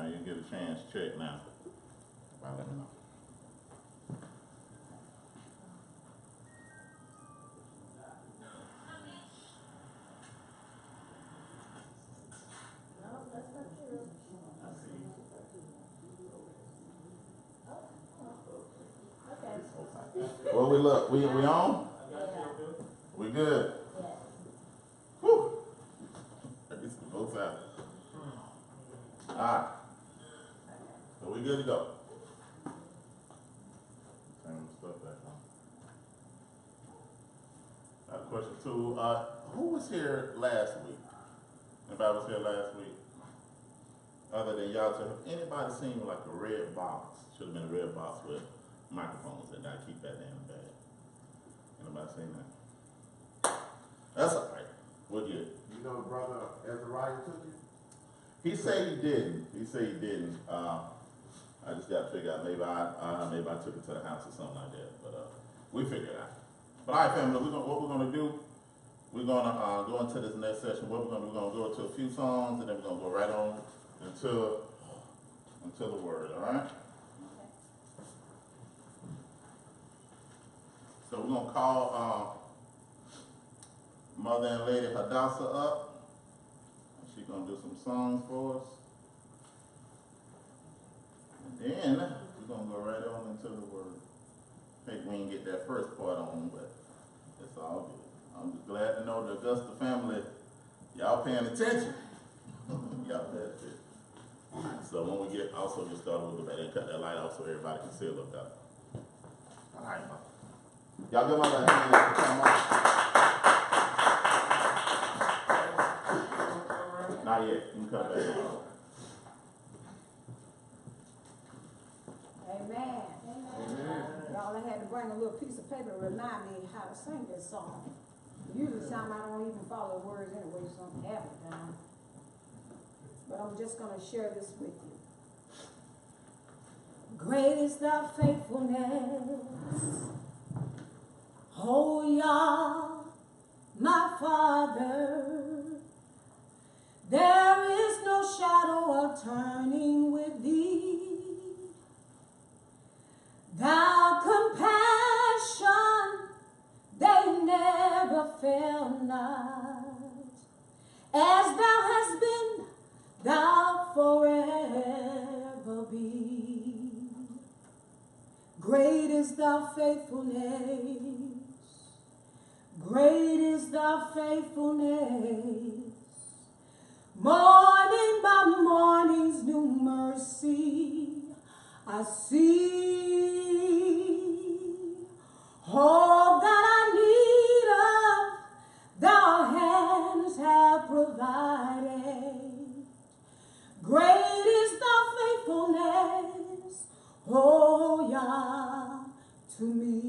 You get a chance, check now. Let me know. Well, we look. We on? We good? Whew. Get some folks out. All right. So we good to go. Turn the stuff back on. I have a question too. Who was here last week? Anybody was here last week? Other than y'all, have anybody seen like a red box? Should have been a red box with microphones in there. I keep that in the bag. Anybody seen that? That's all right. We're good. You know, brother Ezra took you? He said he didn't. He said he didn't. I just got to figure out. Maybe I took it to the house or something like that. But we figured it out. But all right, family. What we're gonna do? We're gonna go into this next session. What we're gonna go into a few songs, and then we're gonna go right on until the word. All right. So we're gonna call Mother and Lady Hadassah up. She's gonna do some songs for us. And then we're gonna go right on into the word. I think we didn't get that first part on, but it's all good. I'm just glad to know the Augusta family, y'all paying attention. Y'all pay attention. So when we get started, we'll go back and cut that light off so everybody can see a little better. All right, Mom. Y'all give my hand to come on. Not yet. You can cut that off. Amen. Amen. Y'all, I had to bring a little piece of paper to remind me how to sing this song. Usually time I don't even follow the words anyway, so I'm half the time. But I'm just going to share this with you. Great is thy faithfulness, O YAH, my Father. There is no shadow of turning with thee. Thy compassion, they never fail not. As thou hast been, thou forever be. Great is thy faithfulness. Great is thy faithfulness. Morning by morning's new mercy I see. All that I need of thy hands have provided. Great is thy faithfulness, O YAH, to me.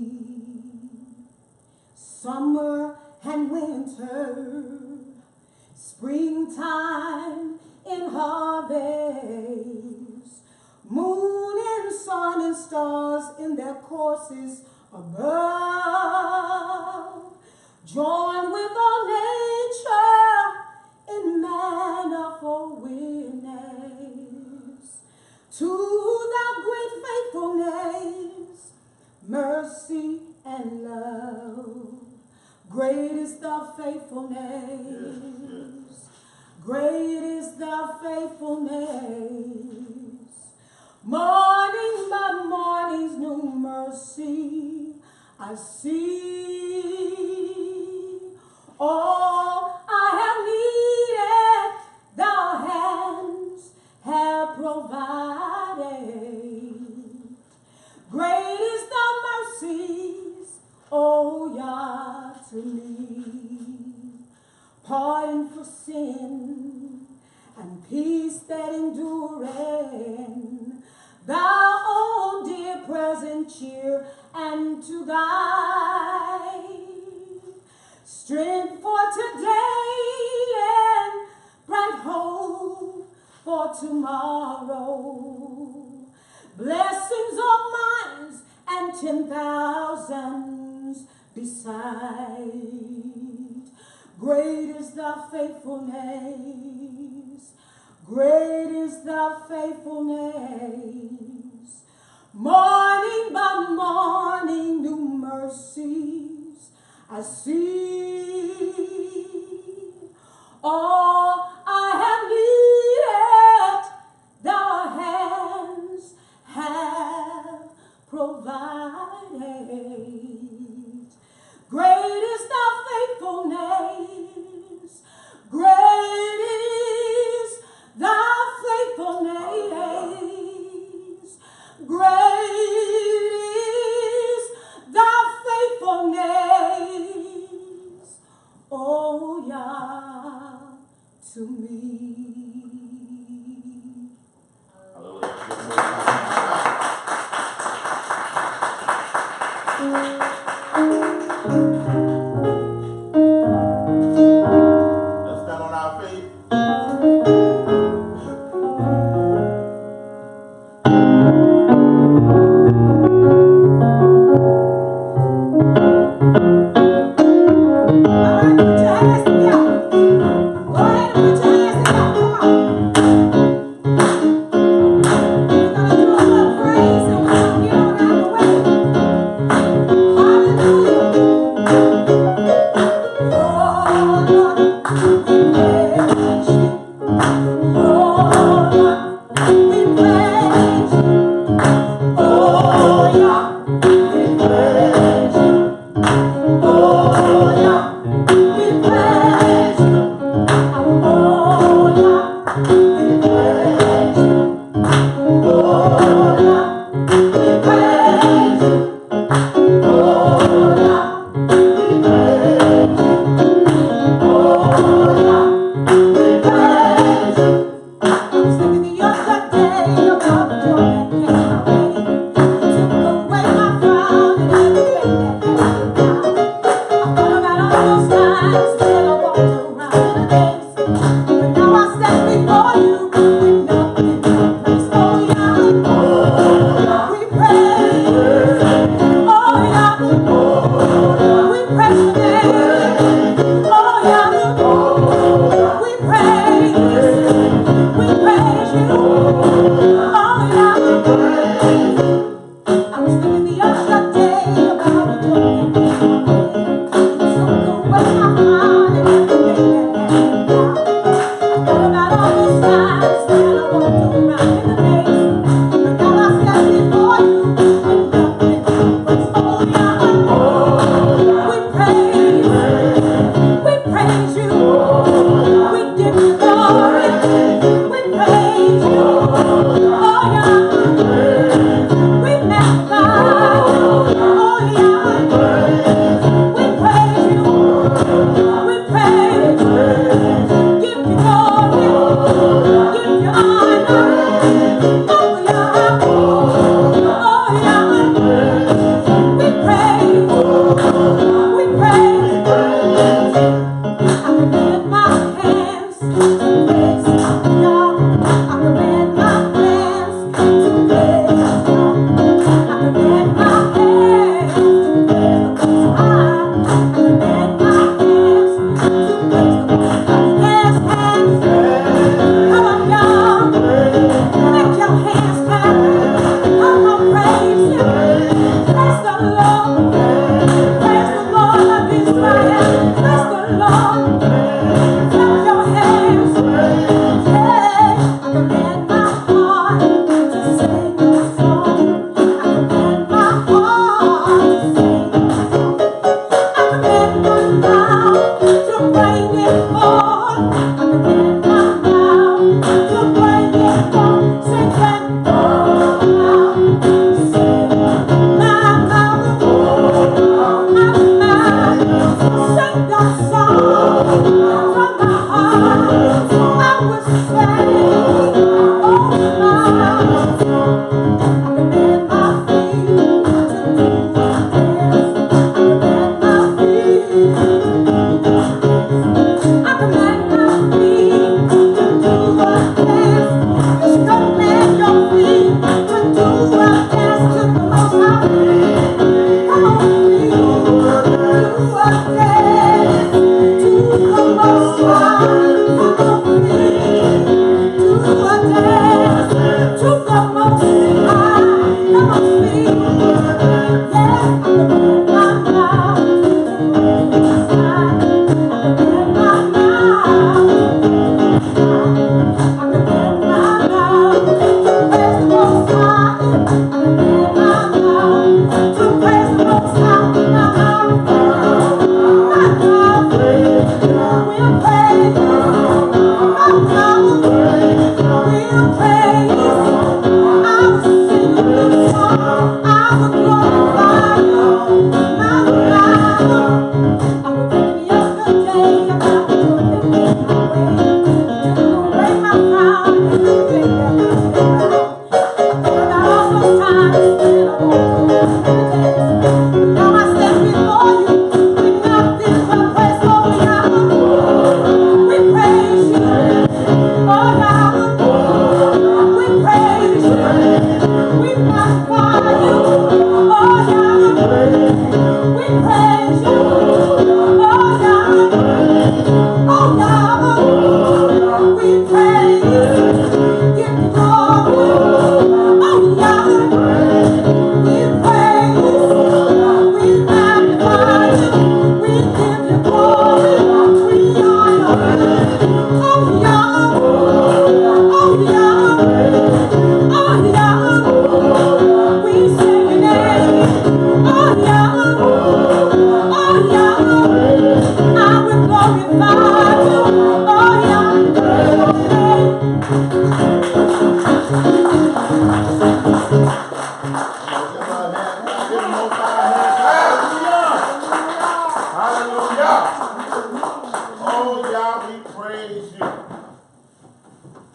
Summer and winter, springtime in harvest, moon and sun and stars in their courses above, join with all nature in manifold witness to thy great faithfulness, mercy and love. Great is thy faithfulness. Great is thy faithfulness. Morning by morning's new mercy I see. All I have needed, thy hands have provided. Great is thy mercies, O YAH, to me. Pardon for sin and peace that endureth, thou, O dear present cheer and to guide, strength for today and bright hope for tomorrow, blessings of mine and 10,000s beside. Great is thy faithfulness, great is is thy faithfulness. Morning by morning, new mercies I see. All I have needed, thy hands have provided. Great is thy faithfulness. Great is thy faithfulness. Great is thy faithfulness. Oh, Yah, to me. Let's stand on our feet. All right, put your hands together. Go ahead and put your hands together. Come on.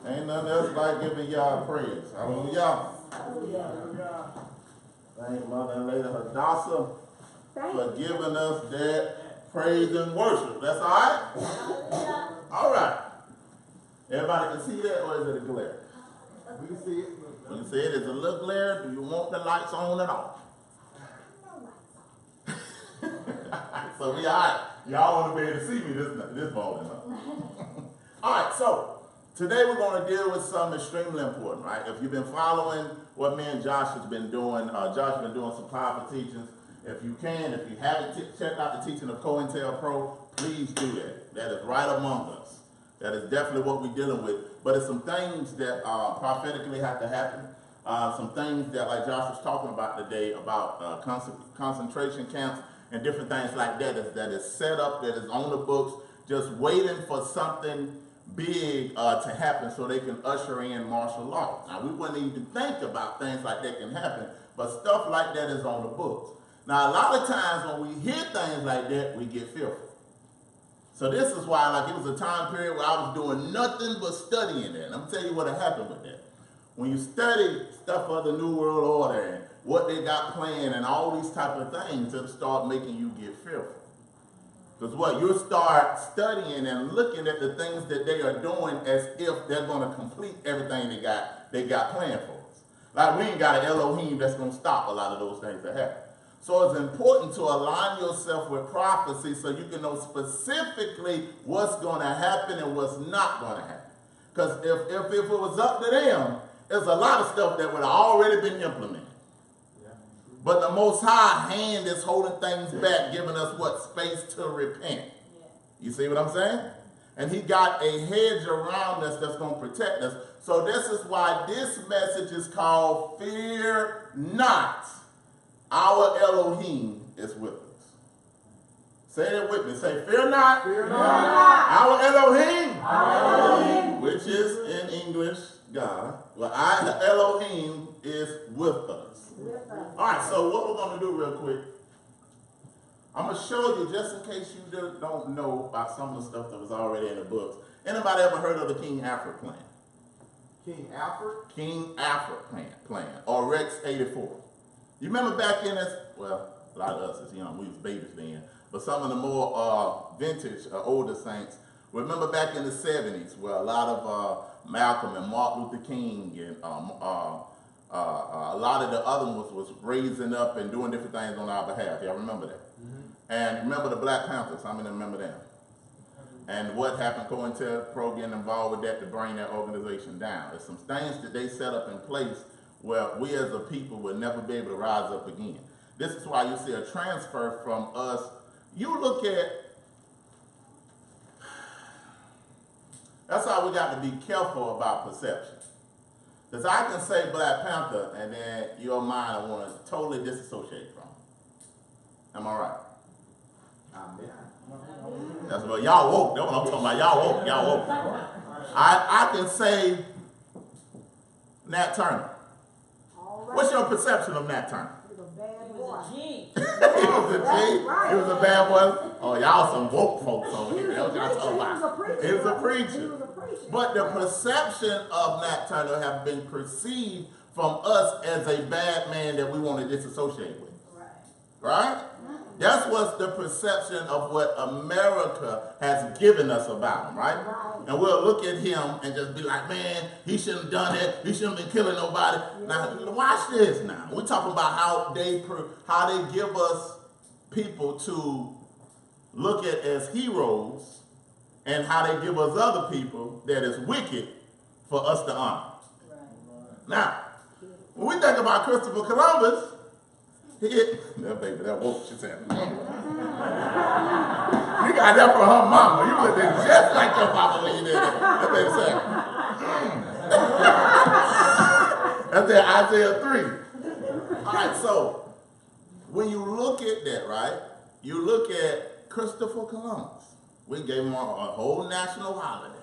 Ain't nothing else like giving y'all praise. Hallelujah. Hallelujah. Thank Mother and Lady Hadassah Thank for you. giving us that praise and worship. That's all right? All right. Everybody can see that, or is it a glare? We can see it. When you say it is a little glare, do you want the lights on and off? So we all right. Y'all want to be able to see me this morning, huh? All right, so today we're going to deal with something extremely important, right? If you've been following what me and Josh has been doing, Josh has been doing some powerful teachings. If you haven't checked out the teaching of COINTELPRO, please do that. That is right among us. That is definitely what we're dealing with. But it's some things that prophetically have to happen. Some things that, like Josh was talking about today, about concentration camps and different things like that is set up, that is on the books, just waiting for something big to happen so they can usher in martial law. Now, we wouldn't even think about things like that can happen, but stuff like that is on the books. Now, a lot of times when we hear things like that, we get fearful. So this is why, like, it was a time period where I was doing nothing but studying that. And I'm going to tell you what happened with that. When you study stuff of the New World Order and what they got planned and all these type of things, it'll start making you get fearful. Because what? You'll start studying and looking at the things that they are doing as if they're going to complete everything they got planned for us. Like, we ain't got an Elohim that's going to stop a lot of those things that happen. So it's important to align yourself with prophecy so you can know specifically what's going to happen and what's not going to happen. Because if it was up to them, there's a lot of stuff that would have already been implemented. But the Most High hand is holding things back, giving us what? Space to repent. You see what I'm saying? And he got a hedge around us that's going to protect us. So this is why this message is called Fear Not. Our Elohim is with us. Say it with me. Say, fear not. Fear not. Our Elohim. Our Elohim. Which is in English, God. Well, our Elohim is with us. All right, so what we're going to do real quick, I'm going to show you, just in case you don't know about some of the stuff that was already in the books. Anybody ever heard of the King Alfred plan? King Alfred? King Alfred plan, or Rex 84. You remember back in this, well, a lot of us as young, we was babies then, but some of the more vintage, older saints, remember back in the 70s where a lot of Malcolm and Martin Luther King and a lot of the other ones was raising up and doing different things on our behalf. Y'all remember that? Mm-hmm. And remember the Black Panthers, how many remember them? And what happened, COINTELPRO getting involved with that to bring that organization down. There's some things that they set up in place where we as a people will never be able to rise up again. This is why you see a transfer from us. You look at, that's why we got to be careful about perception. Because I can say Black Panther and then your mind I want to totally disassociate from. Am I right? Amen. That's what y'all woke. That's what I'm talking about. Y'all woke. Y'all woke. I can say Nat Turner. What's your perception of Nat Turner? He was a bad boy. He was a G. Right. He was a bad boy. Oh, y'all some woke folks over here. That's what y'all talking He was a about. preacher. He was a He preacher. was a preacher. But the perception of Nat Turner have been perceived from us as a bad man that we want to disassociate with. Right? That's what's the perception of what America has given us about him, right? And we'll look at him and just be like, man, he shouldn't have done it. He shouldn't have been killing nobody. Now, watch this now. We're talking about how they give us people to look at as heroes and how they give us other people that is wicked for us to honor. Now, when we think about Christopher Columbus, that baby, that woke, she said. You got that from her mama. You looked at just like your mama when you did that. That baby said. That's in Isaiah 3. All right, so when you look at that, right, you look at Christopher Columbus. We gave him a whole national holiday.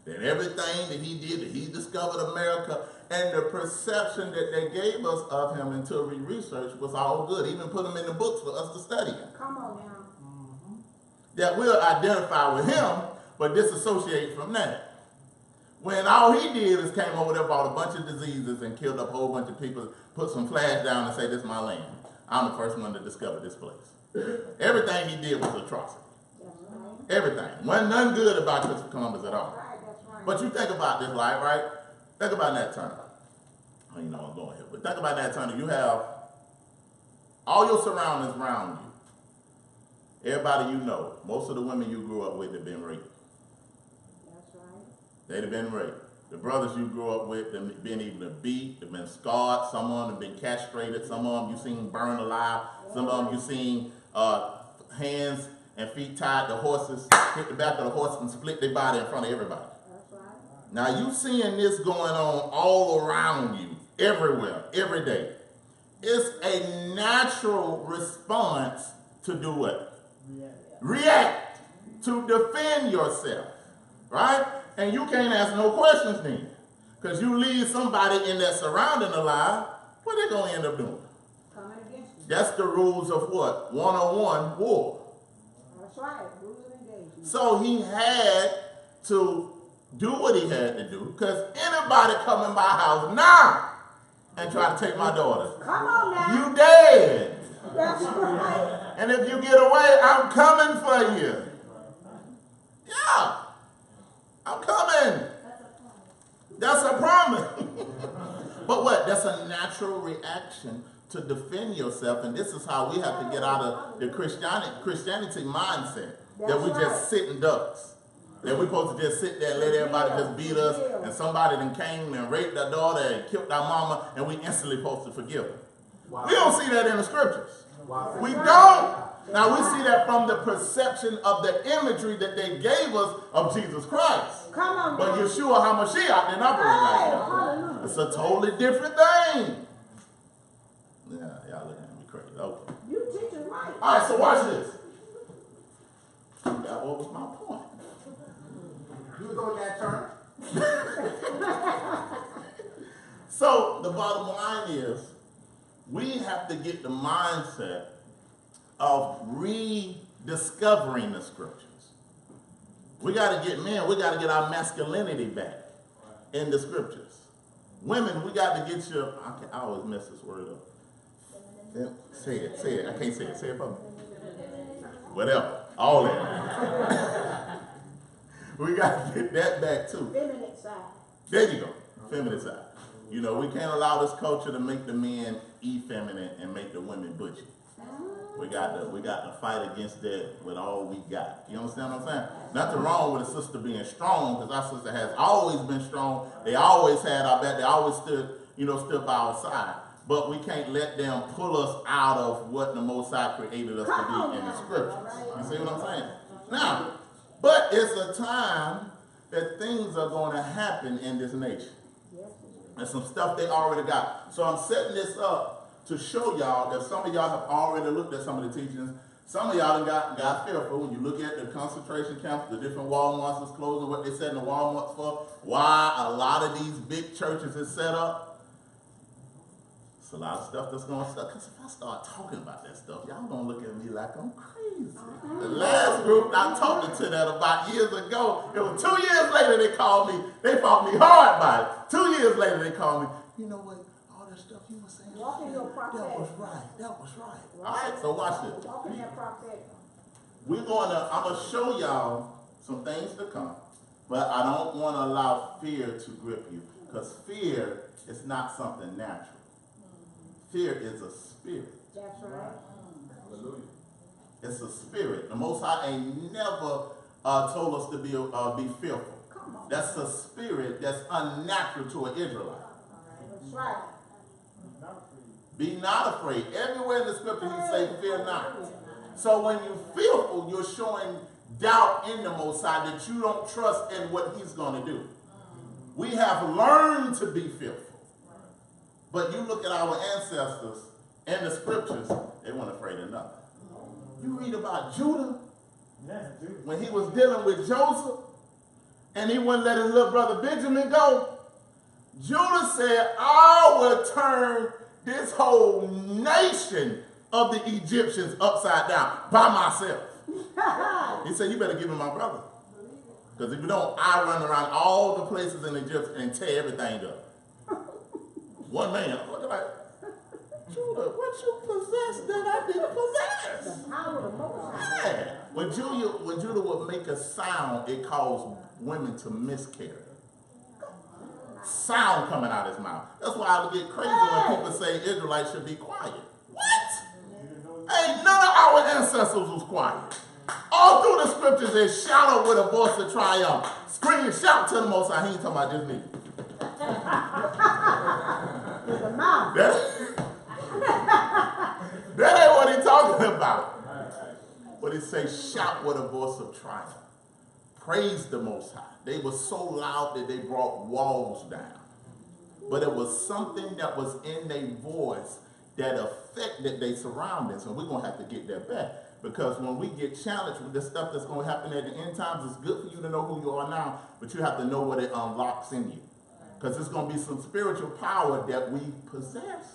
That everything that he did, that he discovered America, and the perception that they gave us of him until we researched was all good. Even put him in the books for us to study him. Come on now. That we'll identify with him, but disassociate from that. When all he did is came over there, brought a bunch of diseases and killed up a whole bunch of people, put some flags down and say, this is my land. I'm the first one to discover this place. Everything he did was atrocity. Everything. Wasn't nothing good about Christopher Columbus at all. But you think about this life, right? Think about Nat Turner. Oh, you know I'm going here. But think about Nat Turner. You have all your surroundings around you. Everybody you know. Most of the women you grew up with have been raped. That's right. They'd have been raped. The brothers you grew up with have been either beat, they've been scarred, some of them have been castrated, some of them you seen burned alive, some of them you seen hands and feet tied to horses, hit the back of the horse and split their body in front of everybody. That's right. Now you seeing this going on all around you, everywhere, every day. It's a natural response to do what? React. To defend yourself, right? And you can't ask no questions then. Because you leave somebody in that surrounding alive, what they going to end up doing? Coming against you. That's the rules of what? One-on-one war. That's right. Rules of engagement. So he had to do what he had to do, because anybody come in my house now and try to take my daughter, Come on now. you dead. That's right. And if you get away, I'm coming for you. Yeah. I'm coming. That's a promise. But what? That's a natural reaction to defend yourself. And this is how we have to get out of the Christianity mindset. That we just sitting ducks. That we're supposed to just sit there and let everybody just beat us. And somebody then came and raped our daughter and killed our mama. And we instantly supposed to forgive them. Wow. We don't see that in the scriptures. Wow. We don't. Now we see that from the perception of the imagery that they gave us of Jesus Christ. Come on But now. Yeshua HaMashiach didn't operate like that. Hallelujah. It's a totally different thing. Yeah, y'all looking at me crazy. Okay. You teaching right. All right, so watch this. That what was my point? You was on that turn. So the bottom line is, we have to get the mindset of rediscovering the scriptures. We got to get men, we got to get our masculinity back in the scriptures. Women, we got to get your, I always mess this word up. Say it. I can't say it. Say it for me. Whatever. All that. We got to get that back too. Feminine side. There you go. Feminine side. You know, we can't allow this culture to make the men effeminate and make the women butchy. We got to fight against that with all we got. You understand what I'm saying? Nothing wrong with a sister being strong, because our sister has always been strong. They always had our back. They always stood by our side. But we can't let them pull us out of what the Most High created us to be in the scriptures. You see what I'm saying? Now, but it's a time that things are going to happen in this nation. And some stuff they already got. So I'm setting this up to show y'all that some of y'all have already looked at some of the teachings. Some of y'all got fearful when you look at the concentration camps, the different Walmarts is closing, what they said in the Walmarts for, why a lot of these big churches is set up. It's a lot of stuff that's going to stuck. Because if I start talking about that stuff, y'all going to look at me like I'm crazy. The last group I talked to that about years ago, it was 2 years later they called me. They fought me hard by it. 2 years later they called me. You know what? All that stuff you were saying, Walk in your prophetic. that was right. That was right. All right, so watch this. Walk in that prophetic. I'm going to show y'all some things to come, but I don't want to allow fear to grip you, because fear is not something natural. Fear is a spirit. That's right. Hallelujah. It's a spirit. The Most High ain't never told us to be fearful. Come on. That's a spirit that's unnatural to an Israelite. That's right. Be not afraid. Everywhere in the scripture he say, fear not. So when you're fearful, you're showing doubt in the Most High, that you don't trust in what he's going to do. We have learned to be fearful. But you look at our ancestors in the scriptures, they weren't afraid of nothing. You read about Judah, when he was dealing with Joseph, and he wouldn't let his little brother Benjamin go. Judah said, I will turn this whole nation of the Egyptians upside down by myself. He said, you better give me my brother. Because if you don't, I run around all the places in Egypt and tear everything up. One man, I'm looking like, Judah, what you possess that I didn't possess? The power of the Most High. Yeah. When Judah would make a sound, it caused women to miscarry. Sound coming out his mouth. That's why I would get crazy when people say Israelites should be quiet. What? Ain't none of our ancestors was quiet. All through the scriptures, they shouted with a voice of triumph. Scream, shout to the Most High. He ain't talking about just me. With the mouth. That ain't what he's talking about. But he say, shout with a voice of triumph. Praise the Most High. They were so loud that they brought walls down. But it was something that was in their voice that affected their surroundings. And we're going to have to get that back. Because when we get challenged with the stuff that's going to happen at the end times, it's good for you to know who you are now, but you have to know what it unlocks in you. Because there's going to be some spiritual power that we possess.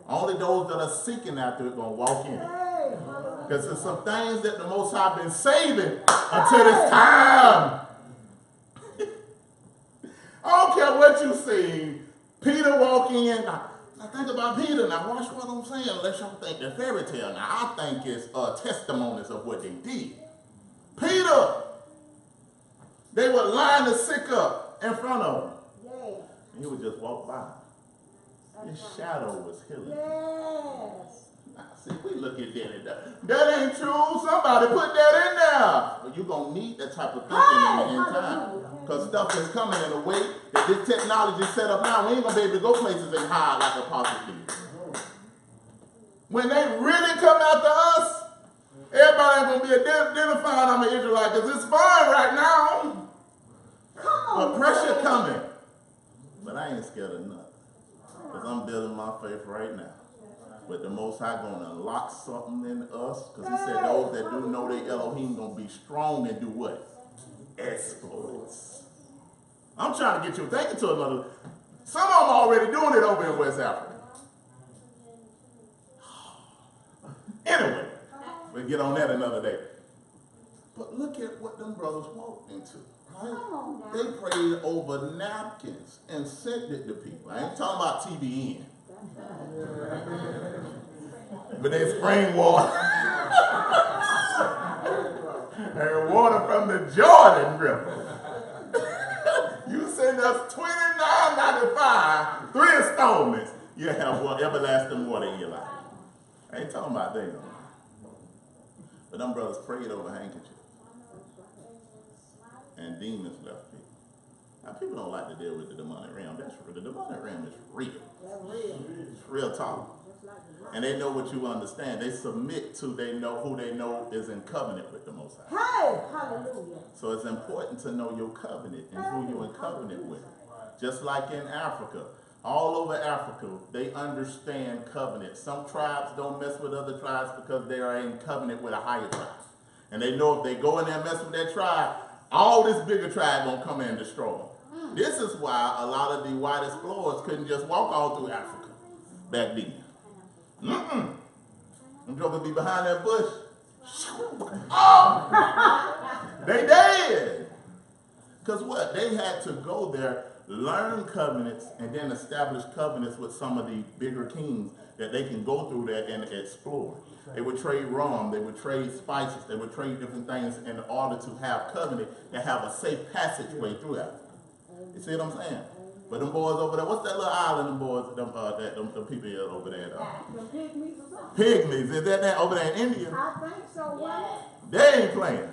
Only those that are seeking after it going to walk in it. Because there's some things that the Most High been saving until this time. I don't care what you see. Peter walking in. Now think about Peter. Now watch what I'm saying. Unless y'all think the fairy tale. Now I think it's testimonies of what they did. Peter. They would line the sick up in front of him. And he would just walk by. His shadow was healing. Yes. Now, see, we look at that. That ain't true. Somebody put that in there. Well, you're going to need that type of thinking in the end time. Because stuff is coming in a way that this technology is set up now. We ain't going to be able to go places and hide like the apostles did. When they really come after us, everybody ain't going to be identifying I'm an Israelite because it's fine right now. But pressure coming. But I ain't scared of nothing. Because I'm building my faith right now. But the Most High going to unlock something in us. Because he said those that do know their Elohim going to be strong and do what? Exploits. I'm trying to get you thinking to another. Some of them already doing it over in West Africa. Anyway, we'll get on that another day. But look at what them brothers walked into. Right? They prayed over napkins and sent it to people. I ain't talking about TBN. But they spraying water. And water from the Jordan River. You send us $29.95, 3 installments. You have everlasting water in your life. I ain't talking about that. But them brothers prayed over handkerchiefs. And demons left people. Now, people don't like to deal with the demonic realm. That's real. The demonic realm is real. It's real talk. And they know what you understand. They submit to, they know who they know is in covenant with the Most High. Hey, hallelujah. So it's important to know your covenant and who you're in covenant with. Just like in Africa. All over Africa, they understand covenant. Some tribes don't mess with other tribes because they are in covenant with a higher tribe. And they know if they go in there and mess with that tribe, all this bigger tribe gonna come in and destroy them. This is why a lot of the white explorers couldn't just walk all through Africa back then. Them jokers be behind that bush. Oh! They dead. Because what? They had to go there, learn covenants, and then establish covenants with some of the bigger kings that they can go through there and explore. They would trade rum, they would trade spices, they would trade different things in order to have covenant and have a safe passageway through Africa. You see what I'm saying? But them boys over there, what's that little island them boys, them people here over there? Some pygmies or something. Pygmies, is that over there in India? I think so, what? They ain't playing.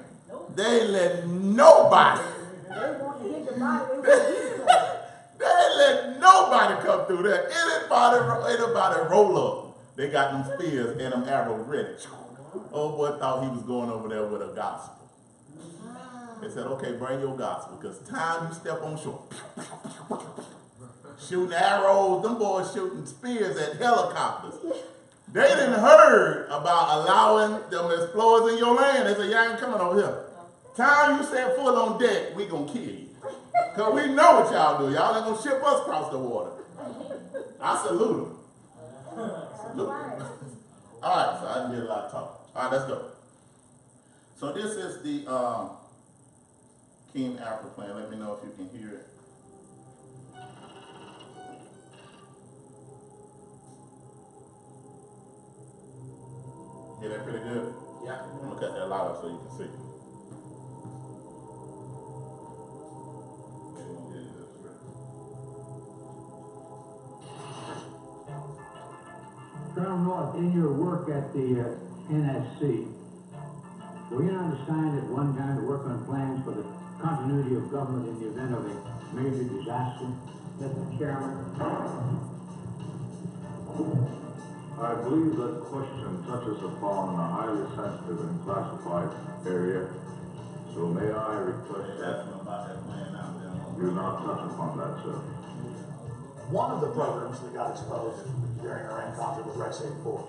They ain't let nobody. They want to get the body, they want to get it. They ain't let nobody come through there. Anybody roll up. They got them spears and them arrows ready. Old boy thought he was going over there with a gospel. They said, okay, bring your gospel, because time you step on shore. Shooting arrows, them boys shooting spears at helicopters. They didn't heard about allowing them explorers in your land. They said, y'all ain't coming over here. Time you step foot on deck, we gonna kill you. Because we know what y'all do. Y'all ain't gonna ship us across the water. I salute them. Salute them. All right, so I did a lot of talking. All right, let's go. So this is the King Alpha Plan. Let me know if you can hear it. Hear that pretty good? Yeah. I'm gonna cut that louder so you can see. Okay, we'll get it this way. Colonel North, in your work at the NSC, were you not assigned at one time to work on plans for the continuity of government in the event of a major disaster? Mr. Chairman? I believe that question touches upon a highly sensitive and classified area, so may I request that About that plan out there. you not touch upon that, sir. One of the programs that got exposed during Iran conflict was Rex 84.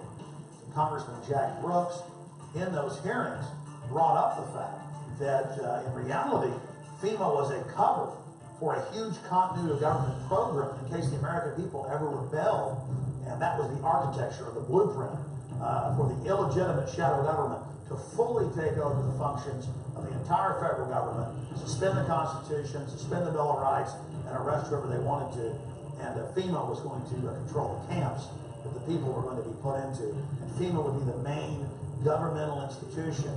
Congressman Jack Brooks, in those hearings, brought up the fact that in reality, FEMA was a cover for a huge continuity of government program in case the American people ever rebelled, and that was the architecture or the blueprint for the illegitimate shadow government to fully take over the functions of the entire federal government, suspend the Constitution, suspend the Bill of Rights, and arrest whoever they wanted to. And FEMA was going to control the camps that the people were going to be put into. And FEMA would be the main governmental institution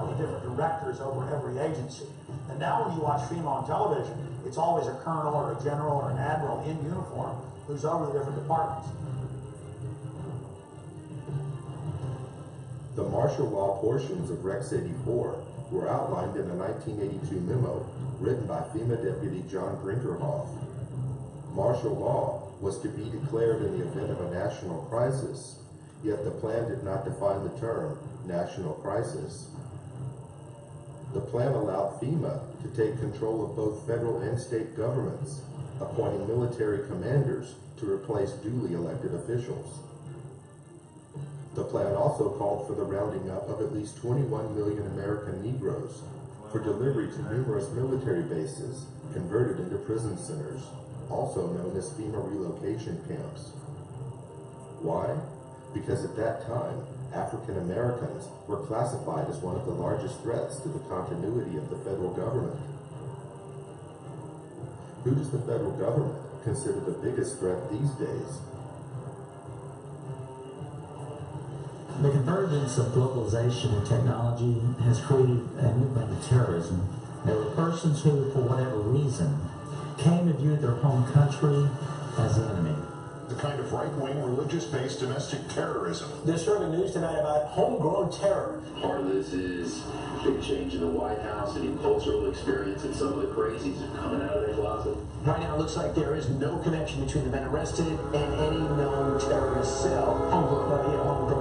with different directors over every agency. And now when you watch FEMA on television, it's always a colonel or a general or an admiral in uniform who's over the different departments. The martial law portions of Rex 84 were outlined in a 1982 memo written by FEMA Deputy John Brinkerhoff. Martial law was to be declared in the event of a national crisis, yet the plan did not define the term national crisis. The plan allowed FEMA to take control of both federal and state governments, appointing military commanders to replace duly elected officials. The plan also called for the rounding up of at least 21 million American Negroes for delivery to numerous military bases converted into prison centers, also known as FEMA relocation camps. Why? Because at that time, African Americans were classified as one of the largest threats to the continuity of the federal government. Who does the federal government consider the biggest threat these days? The convergence of globalization and technology has created a movement of terrorism. There were persons who, for whatever reason, came to view their home country as the enemy. The kind of right-wing, religious-based domestic terrorism. There's certainly news tonight about homegrown terror. Part of this is big change in the White House, a new cultural experience, and some of the crazies are coming out of their closet. Right now, it looks like there is no connection between the men arrested and any known terrorist cell. Homegrown,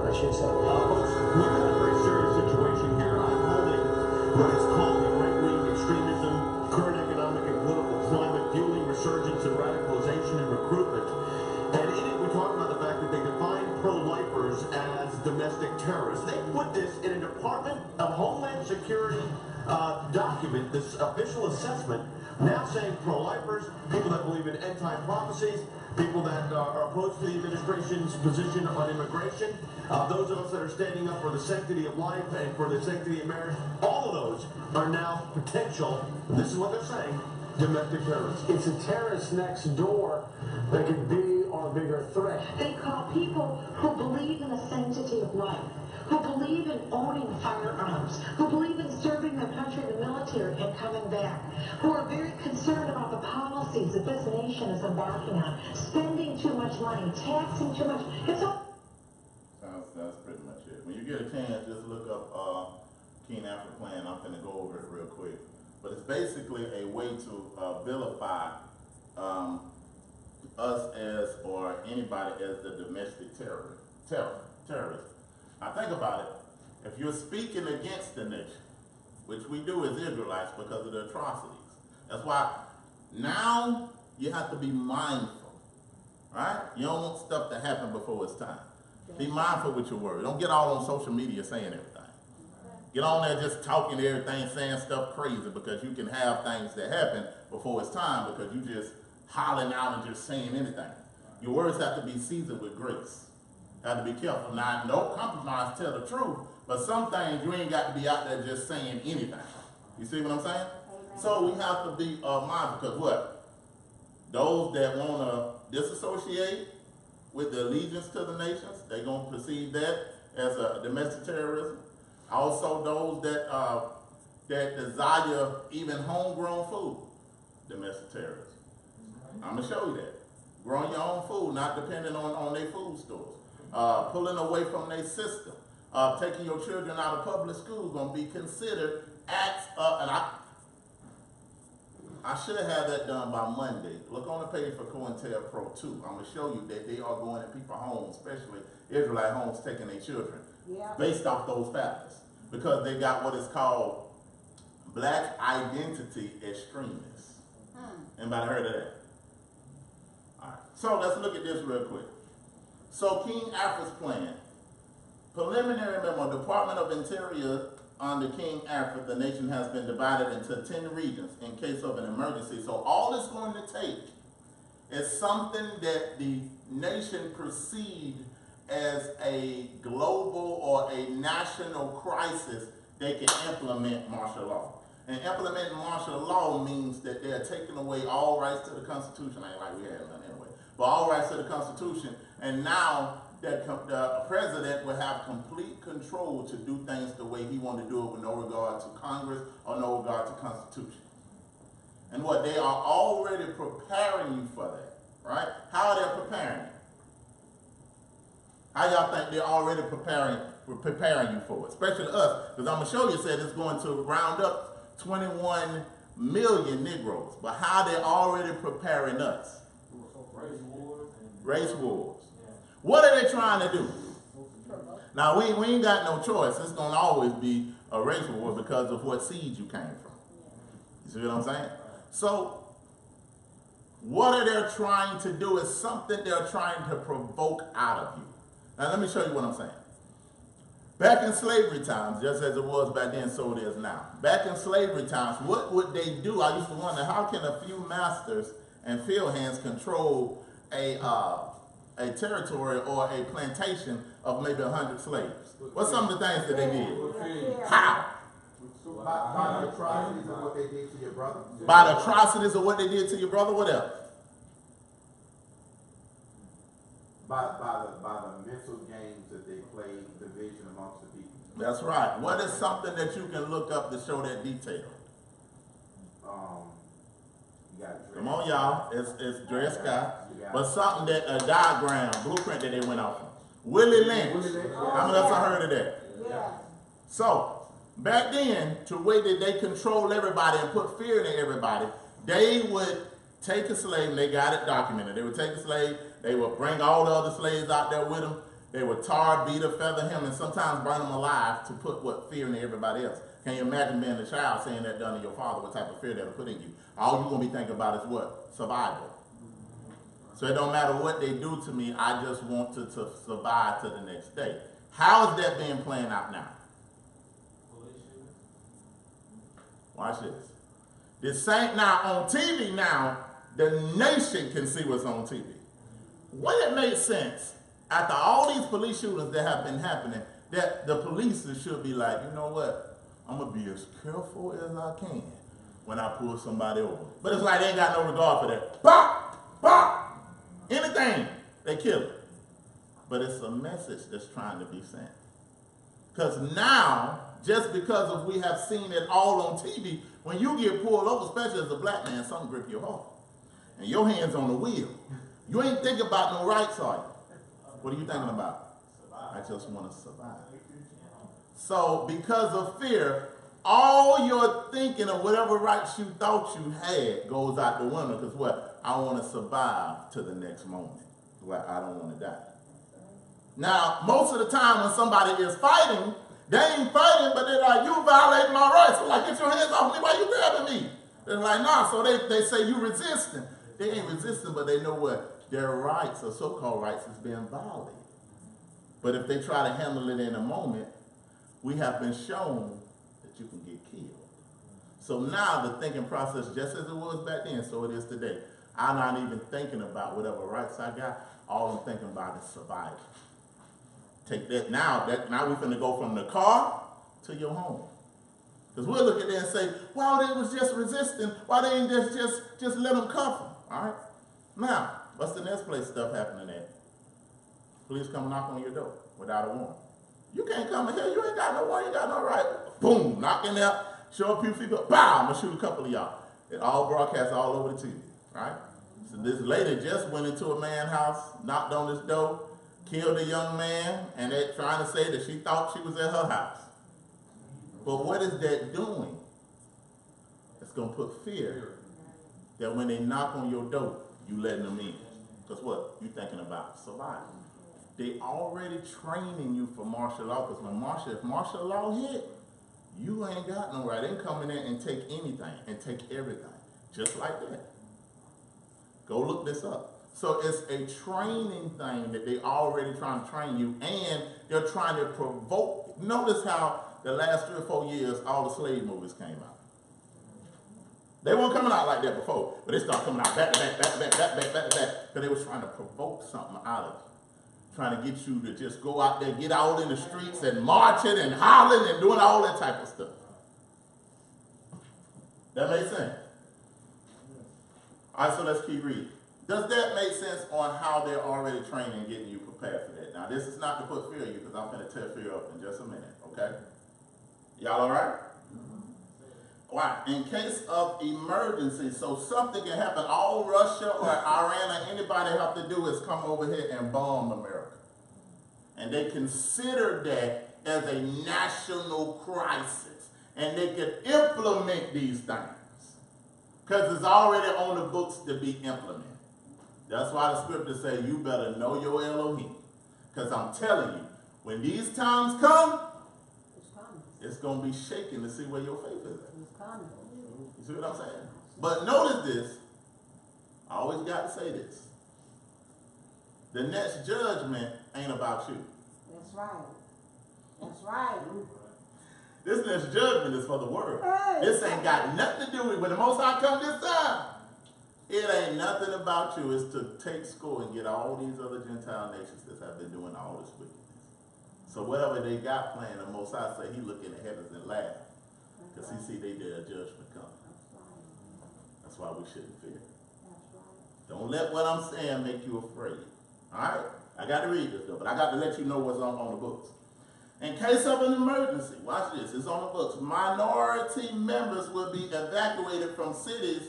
I should say. Folks, we've got a very serious situation here. I'm holding what is called the right-wing extremism, current economic and political climate, fueling resurgence and radicalization and recruitment. And in it, we talk about the fact that they define pro-lifers as domestic terrorists. They put this in a Department of Homeland Security document, this official assessment, now saying pro-lifers, people that believe in anti-prophecies, people that are opposed to the administration's position on immigration, those of us that are standing up for the sanctity of life and for the sanctity of marriage, all of those are now potential, this is what they're saying, domestic terrorists. It's a terrorist next door that could be our bigger threat. They call people who believe in the sanctity of life, who believe in owning firearms, who believe in serving their country in the military and coming back, who are very concerned about the policies that this nation is embarking on, spending too much money, taxing too much. It's all. That's pretty much it. When you get a chance, just look up King Alpha Plan. I'm going to go over it real quick. But it's basically a way to vilify us as, or anybody as the domestic terrorist. Now think about it. If you're speaking against the nation, which we do as Israelites because of the atrocities, that's why now you have to be mindful, right? You don't want stuff to happen before it's time. Be mindful with your words. Don't get all on social media saying everything. Get on there just talking everything, saying stuff crazy, because you can have things that happen before it's time because you just hollering out and just saying anything. Your words have to be seasoned with grace. Have to be careful. Now, no compromise, tell the truth, but some things you ain't got to be out there just saying anything. You see what I'm saying? So we have to be mindful, because what? Those that want to disassociate with the allegiance to the nations, they're going to perceive that as a domestic terrorism. Also those that desire even homegrown food, domestic terrorism. I'm going to show you that. Growing your own food, not depending on their food stores. Pulling away from their system. Taking your children out of public school going to be considered acts of, and I should have had that done by Monday. Look on the page for COINTELPRO 2. I'm going to show you that they are going to people's homes, especially Israelite homes, taking their children, based off those factors. Because they got what is called black identity extremists. Anybody heard of that? All right. So let's look at this real quick. So King Alfred's plan. Preliminary memo, Department of Interior under King Alfred, the nation has been divided into 10 regions in case of an emergency. So all it's going to take is something that the nation perceived as a global or a national crisis, they can implement martial law. And implementing martial law means that they're taking away all rights to the Constitution. Ain't like we had none anyway. But all rights to the Constitution. And now that the president will have complete control to do things the way he wants to do it with no regard to Congress or no regard to Constitution. And what they are already preparing you for that, right? How are they preparing you? How y'all think they're already preparing you for it? Especially us, because I'm going to show you, said it's going to round up 21 million Negroes. But how they're already preparing us? Race wars. What are they trying to do? Now, we ain't got no choice. It's going to always be a race war because of what seed you came from. You see what I'm saying? So, what are they trying to do is something they're trying to provoke out of you. Now, let me show you what I'm saying. Back in slavery times, just as it was back then, so it is now. Back in slavery times, what would they do? I used to wonder, how can a few masters and field hands control a territory or a plantation of maybe 100 slaves? What's some of the things that they did? How? By the atrocities of what they did to your brother. By the atrocities of what they did to your brother, what else? By the mental games that they played, division amongst the people. That's right. What is something that you can look up to show that detail? You got come on, y'all. It's Dre Scott. But something that, a diagram, blueprint that they went off of. Willie Lynch. How many of us have heard of that? Yeah. So, back then, to the way that they control everybody and put fear into everybody, they would take a slave, and they got it documented. They would take a slave, they would bring all the other slaves out there with them. They would tar, beat, or feather him, and sometimes burn him alive to put what fear into everybody else. Can you imagine being a child saying that done to your father, what type of fear that'll put in you? All you're going to be thinking about is what? Survival. So it don't matter what they do to me, I just want to survive to the next day. How is that being playing out now? Watch this. This ain't now on TV now, the nation can see what's on TV. Wouldn't it make sense, after all these police shootings that have been happening, that the police should be like, you know what, I'm going to be as careful as I can when I pull somebody over. But it's like they ain't got no regard for that. Bop! Bop! Anything, they kill it. But it's a message that's trying to be sent. Because now, just because of we have seen it all on TV, when you get pulled over, especially as a black man, something grip your heart. And your hand's on the wheel. You ain't thinking about no rights, are you? What are you thinking about? I just want to survive. So, because of fear, all your thinking of whatever rights you thought you had goes out the window. Because what? I want to survive to the next moment. Well, I don't want to die. Now, most of the time when somebody is fighting, they ain't fighting, but they're like, you violating my rights. So like, get your hands off me, why you grabbing me? They're like, nah, so they say you resisting. They ain't resisting, but they know what? Their rights, or so-called rights, is being violated. But if they try to handle it in a moment, we have been shown that you can get killed. So now the thinking process, just as it was back then, so it is today. I'm not even thinking about whatever rights I got. All I'm thinking about is survival. Take that now. Now we're going to go from the car to your home. Because we'll look at that and say, well, they was just resisting. Why they ain't just let them cuff them? All right? Now, what's the next place stuff happening at? Police come knock on your door without a warrant. You can't come in here. You ain't got no warrant. You ain't got no right. Boom, knock in there, show a few people. Bow, I'm going to shoot a couple of y'all. It all broadcasts all over the TV, right? So this lady just went into a man's house, knocked on his door, killed a young man, and they're trying to say that she thought she was at her house. But what is that doing? It's going to put fear that when they knock on your door, you letting them in. Because what? You thinking about survival. They already training you for martial law, because when if martial law hit, you ain't got no right. They can come in there and take anything and take everything, just like that. Go look this up. So it's a training thing that they already trying to train you, and they're trying to provoke. Notice how the last 3 or 4 years, all the slave movies came out. They weren't coming out like that before, but they started coming out back to back, because they was trying to provoke something out of you. Trying to get you to just go out there, get out in the streets and marching and hollering and doing all that type of stuff. That makes sense? All right, so let's keep reading. Does that make sense on how they're already training and getting you prepared for that? Now, this is not to put fear in you, because I'm going to tear fear up in just a minute, okay? Y'all all right? Why? In case of emergency, so something can happen. All Russia or Iran or anybody have to do is come over here and bomb America. And they consider that as a national crisis. And they can implement these things, because it's already on the books to be implemented. That's why the scriptures say you better know your Elohim. Because I'm telling you, when these times come, it's going to be shaking to see where your faith is at. You see what I'm saying? But notice this. I always got to say this. The next judgment ain't about you. That's right. That's right. This next judgment is for the world. Hey. This ain't got nothing to do with when the Most High come this time. It ain't nothing about you. It's to take score and get all these other Gentile nations that have been doing all this wickedness. So whatever they got planned, the Most High say he look in the heavens and laugh, because he see they did a judgment coming. That's why we shouldn't fear. Don't let what I'm saying make you afraid. All right? I got to read this though, but I got to let you know what's on the books. In case of an emergency, watch this, it's on the books. Minority members will be evacuated from cities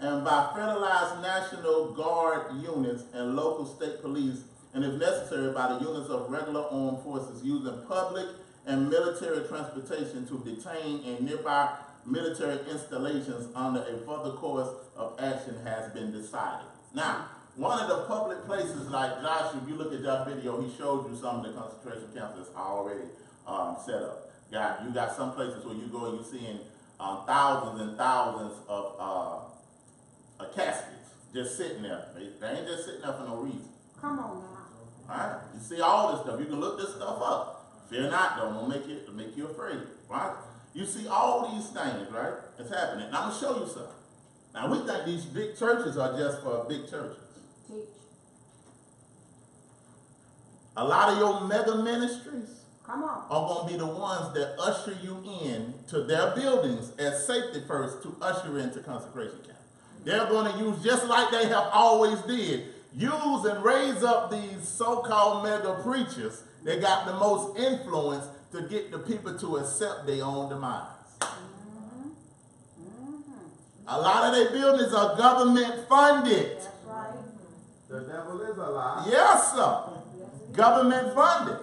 and by federalized National Guard units and local state police, and if necessary by the units of regular armed forces, using public and military transportation to detain in nearby military installations under a further course of action has been decided. Now, one of the public places, like Josh, if you look at that video, he showed you some of the concentration camps that's already set up. You got some places where you go and you're seeing thousands and thousands of caskets just sitting there. They ain't just sitting there for no reason. Come on now. All right? You see all this stuff. You can look this stuff up. Fear not, though. Don't make you afraid. Right? You see all these things, right? It's happening. Now, I'm going to show you something. Now, we think these big churches are just for big churches. Teach. A lot of your mega ministries Come on. are going to be the ones that usher you in to their buildings as safety first to usher into consecration camp. They're going to use, just like they have always did, use and raise up these so-called mega preachers that got the most influence to get the people to accept their own demise. A lot of their buildings are government funded. That's right. The devil is a lie. Yes, sir. Government funded.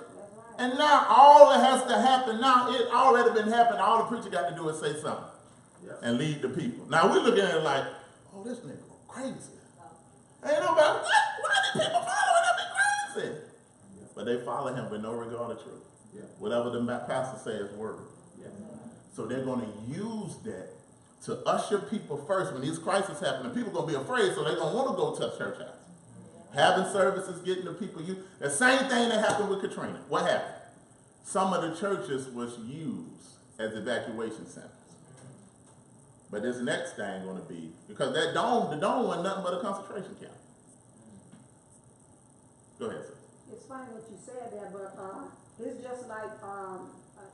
And now all that has to happen now, it already been happening. All the preacher got to do is say something and lead the people. Now we're looking at it like, oh, this nigga crazy. Ain't nobody, what? Why are these people following him? They crazy. But they follow him with no regard of truth. Whatever the pastor says, word. So they're going to use that to usher people first. When these crises happen, people are going to be afraid, so they're going to want to go to a church house. Having services, getting the people the same thing that happened with Katrina. What happened? Some of the churches was used as evacuation centers. But this next thing going to be, because the dome wasn't nothing but a concentration camp. Go ahead, sir. It's funny what you said there, but it's just like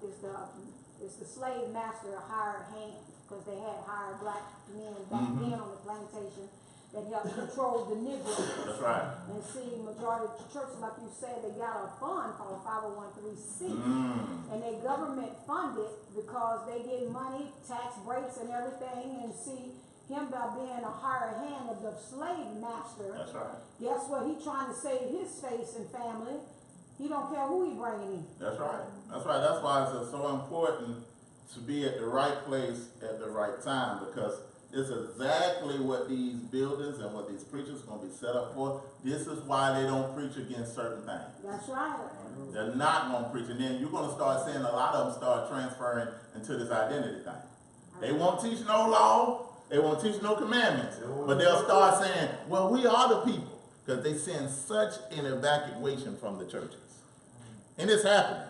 it's the It's the slave master hired hand, because they had hired black men back then on the plantation that helped control the Negroes. That's right. And see, majority of the churches, like you said, they got a fund called 501(c)(3), and they government funded because they get money, tax breaks and everything, and see, him by being a hired hand of the slave master. That's right. Guess what? He trying to save his face and family. He don't care who he bringing in. That's right. That's right. That's why it's so important to be at the right place at the right time, because it's exactly what these buildings and what these preachers are going to be set up for. This is why they don't preach against certain things. That's right. They're not going to preach. And then you're going to start seeing a lot of them start transferring into this identity thing. They won't teach no law. They won't teach no commandments. But they'll start saying, well, we are the people. Because they send such an evacuation from the churches. And it's happening.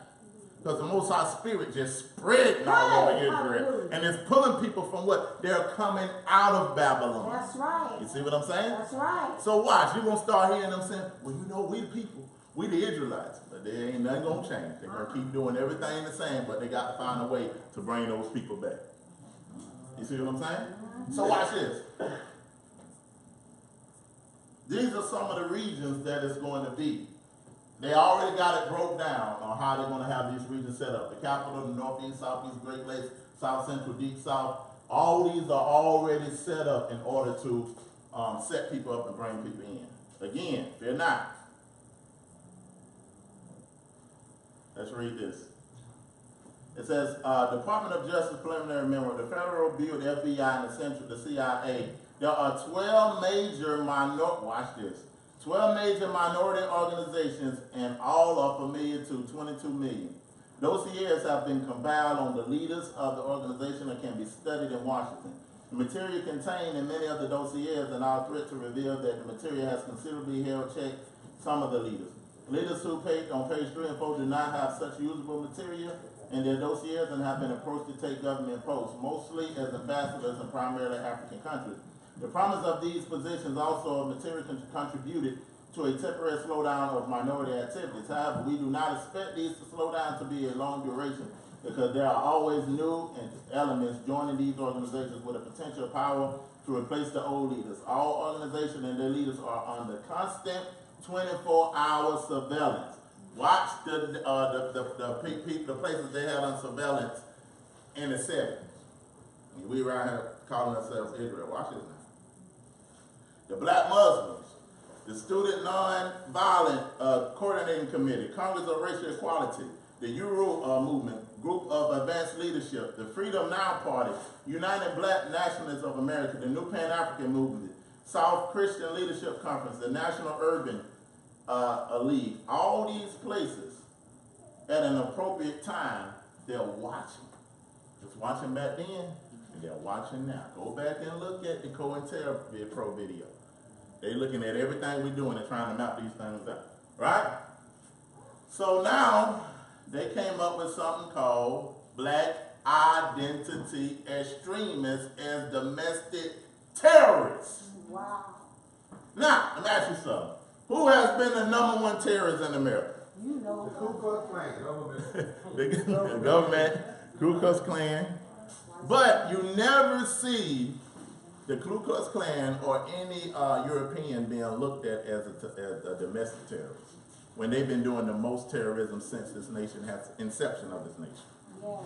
Because the Most High Spirit just spread all over Israel. And it's pulling people from what? They're coming out of Babylon. That's right. You see what I'm saying? That's right. So watch. You're going to start hearing them saying, well, you know, we the people. We the Israelites. But there ain't nothing going to change. They're going to keep doing everything the same, but they got to find a way to bring those people back. You see what I'm saying? So watch this. These are some of the regions that it's going to be. They already got it broke down on how they're going to have these regions set up. The capital, the Northeast, Southeast, Great Lakes, South Central, Deep South. All these are already set up in order to set people up and bring people in. Again, fear not. Let's read this. It says, Department of Justice preliminary memo, the Federal Bureau, the FBI, and the Central, the CIA. There are 12 major watch this, 12 major minority organizations, and all are familiar to 22 million. Dossiers have been compiled on the leaders of the organization and can be studied in Washington. The material contained in many of the dossiers and our threat to reveal that the material has considerably held check some of the leaders. Leaders who on page 3 and 4 do not have such usable material in their dossiers and have been approached to take government posts, mostly as ambassadors in primarily African countries. The promise of these positions also materially contributed to a temporary slowdown of minority activities. However, we do not expect these to slow down to be a long duration because there are always new elements joining these organizations with a potential power to replace the old leaders. All organizations and their leaders are under constant 24-hour surveillance. Watch the places they had on surveillance in the 70s. We around here calling ourselves Israel. Watch this now. The Black Muslims, the Student Nonviolent Coordinating Committee, Congress of Racial Equality, the Euro Movement, Group of Advanced Leadership, the Freedom Now Party, United Black Nationalists of America, the New Pan-African Movement, South Christian Leadership Conference, the National Urban League. All these places, at an appropriate time, they're watching. Just watching back then, and they're watching now. Go back and look at the COINTELPRO video. They're looking at everything we're doing and trying to map these things out, right? So now, they came up with something called Black Identity Extremists as Domestic Terrorists. Wow. Now, let me ask you something. Who has been the #1 terrorist in America? You know. The Ku Klux Klan, government. The government, Ku Klux Klan. But you never see the Ku Klux Klan or any European being looked at as a domestic terrorist when they've been doing the most terrorism since this nation has inception of this nation. Yeah.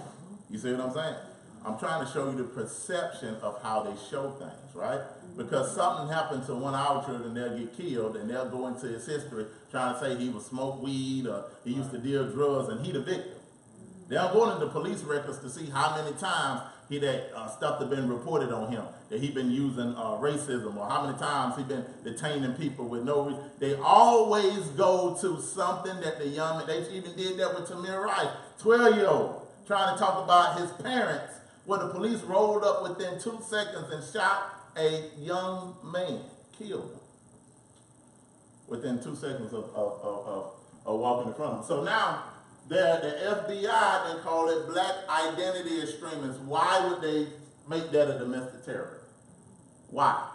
You see what I'm saying? I'm trying to show you the perception of how they show things, right? Because something happened to one of our children, they'll get killed, and they'll go into his history trying to say he was smoke weed or he used to deal drugs, and he the victim. They'll go into the police records to see how many times stuff that been reported on him, that he been using racism, or how many times he been detaining people with no reason. They always go to something that the young man, they even did that with Tamir Rice, 12-year-old, trying to talk about his parents, where the police rolled up within 2 seconds and shot a young man, killed him within 2 seconds of walking in front of him. So now, the FBI, they call it Black Identity Extremists. Why would they make that a domestic terror? Why?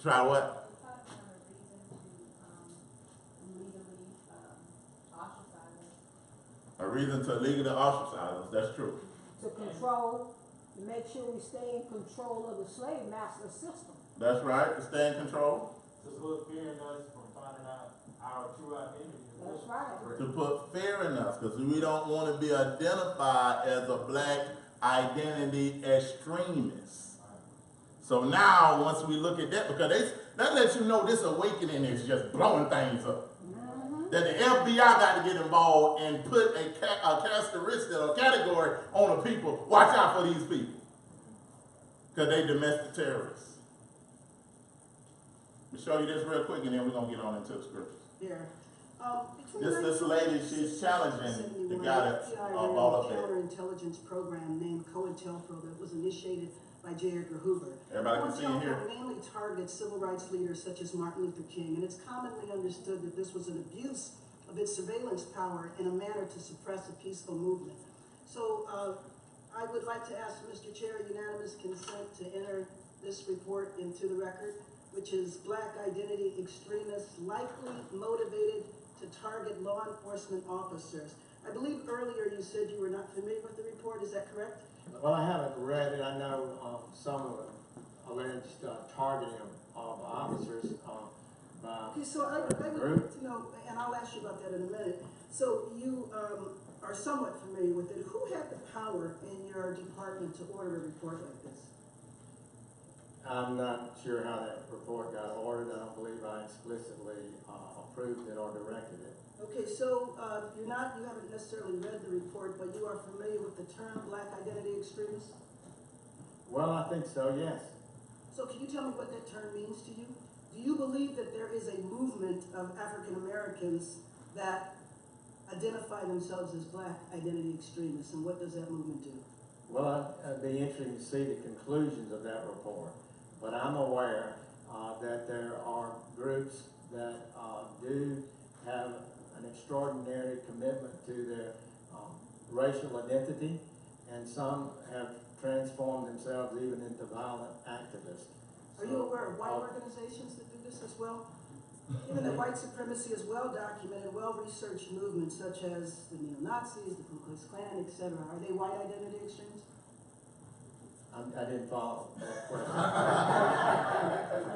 Try what? reason to illegally ostracize us, that's true. To control, to make sure we stay in control of the slave master system. That's right, to stay in control. To put fear in us from finding out our true identity. That's right. To put fear in us, because we don't want to be identified as a black identity extremist. So now, once we look at that, because that lets you know this awakening is just blowing things up. That the FBI got to get involved and put a characteristic or category on the people. Watch out for these people, because they domestic terrorists. We'll show you this real quick, and then we're going to get on into the scriptures. Here. This lady, she's challenging the guy that's all up there. Counterintelligence program named COINTELPRO that was initiated by J. Edgar Hoover. Everybody can see in here. COINTELPRO mainly targets civil rights leaders such as Martin Luther King, and it's commonly understood that this was an abuse of its surveillance power in a manner to suppress a peaceful movement. So I would like to ask Mr. Chair unanimous consent to enter this report into the record, which is Black Identity Extremists Likely Motivated to Target Law Enforcement Officers. I believe earlier you said you were not familiar with the report, is that correct? Well, I haven't read it. I know some of the alleged targeting of officers by Okay, so I would like to know, and I'll ask you about that in a minute. So you are somewhat familiar with it. Who had the power in your department to order a report like this? I'm not sure how that report got ordered. I don't believe I explicitly approved it or directed it. Okay, so you haven't necessarily read the report, but you are familiar with the term Black Identity Extremist? Well, I think so, yes. So can you tell me what that term means to you? Do you believe that there is a movement of African Americans that identify themselves as Black Identity Extremists, and what does that movement do? Well, it'd be interesting to see the conclusions of that report. But I'm aware that there are groups that do have an extraordinary commitment to their racial identity, and some have transformed themselves even into violent activists. Are you aware of white organizations that do this as well? Even that white supremacy is well documented, well-researched movements such as the neo-Nazis, the Ku Klux Klan, etc. Are they white identity extremists? I didn't follow that question.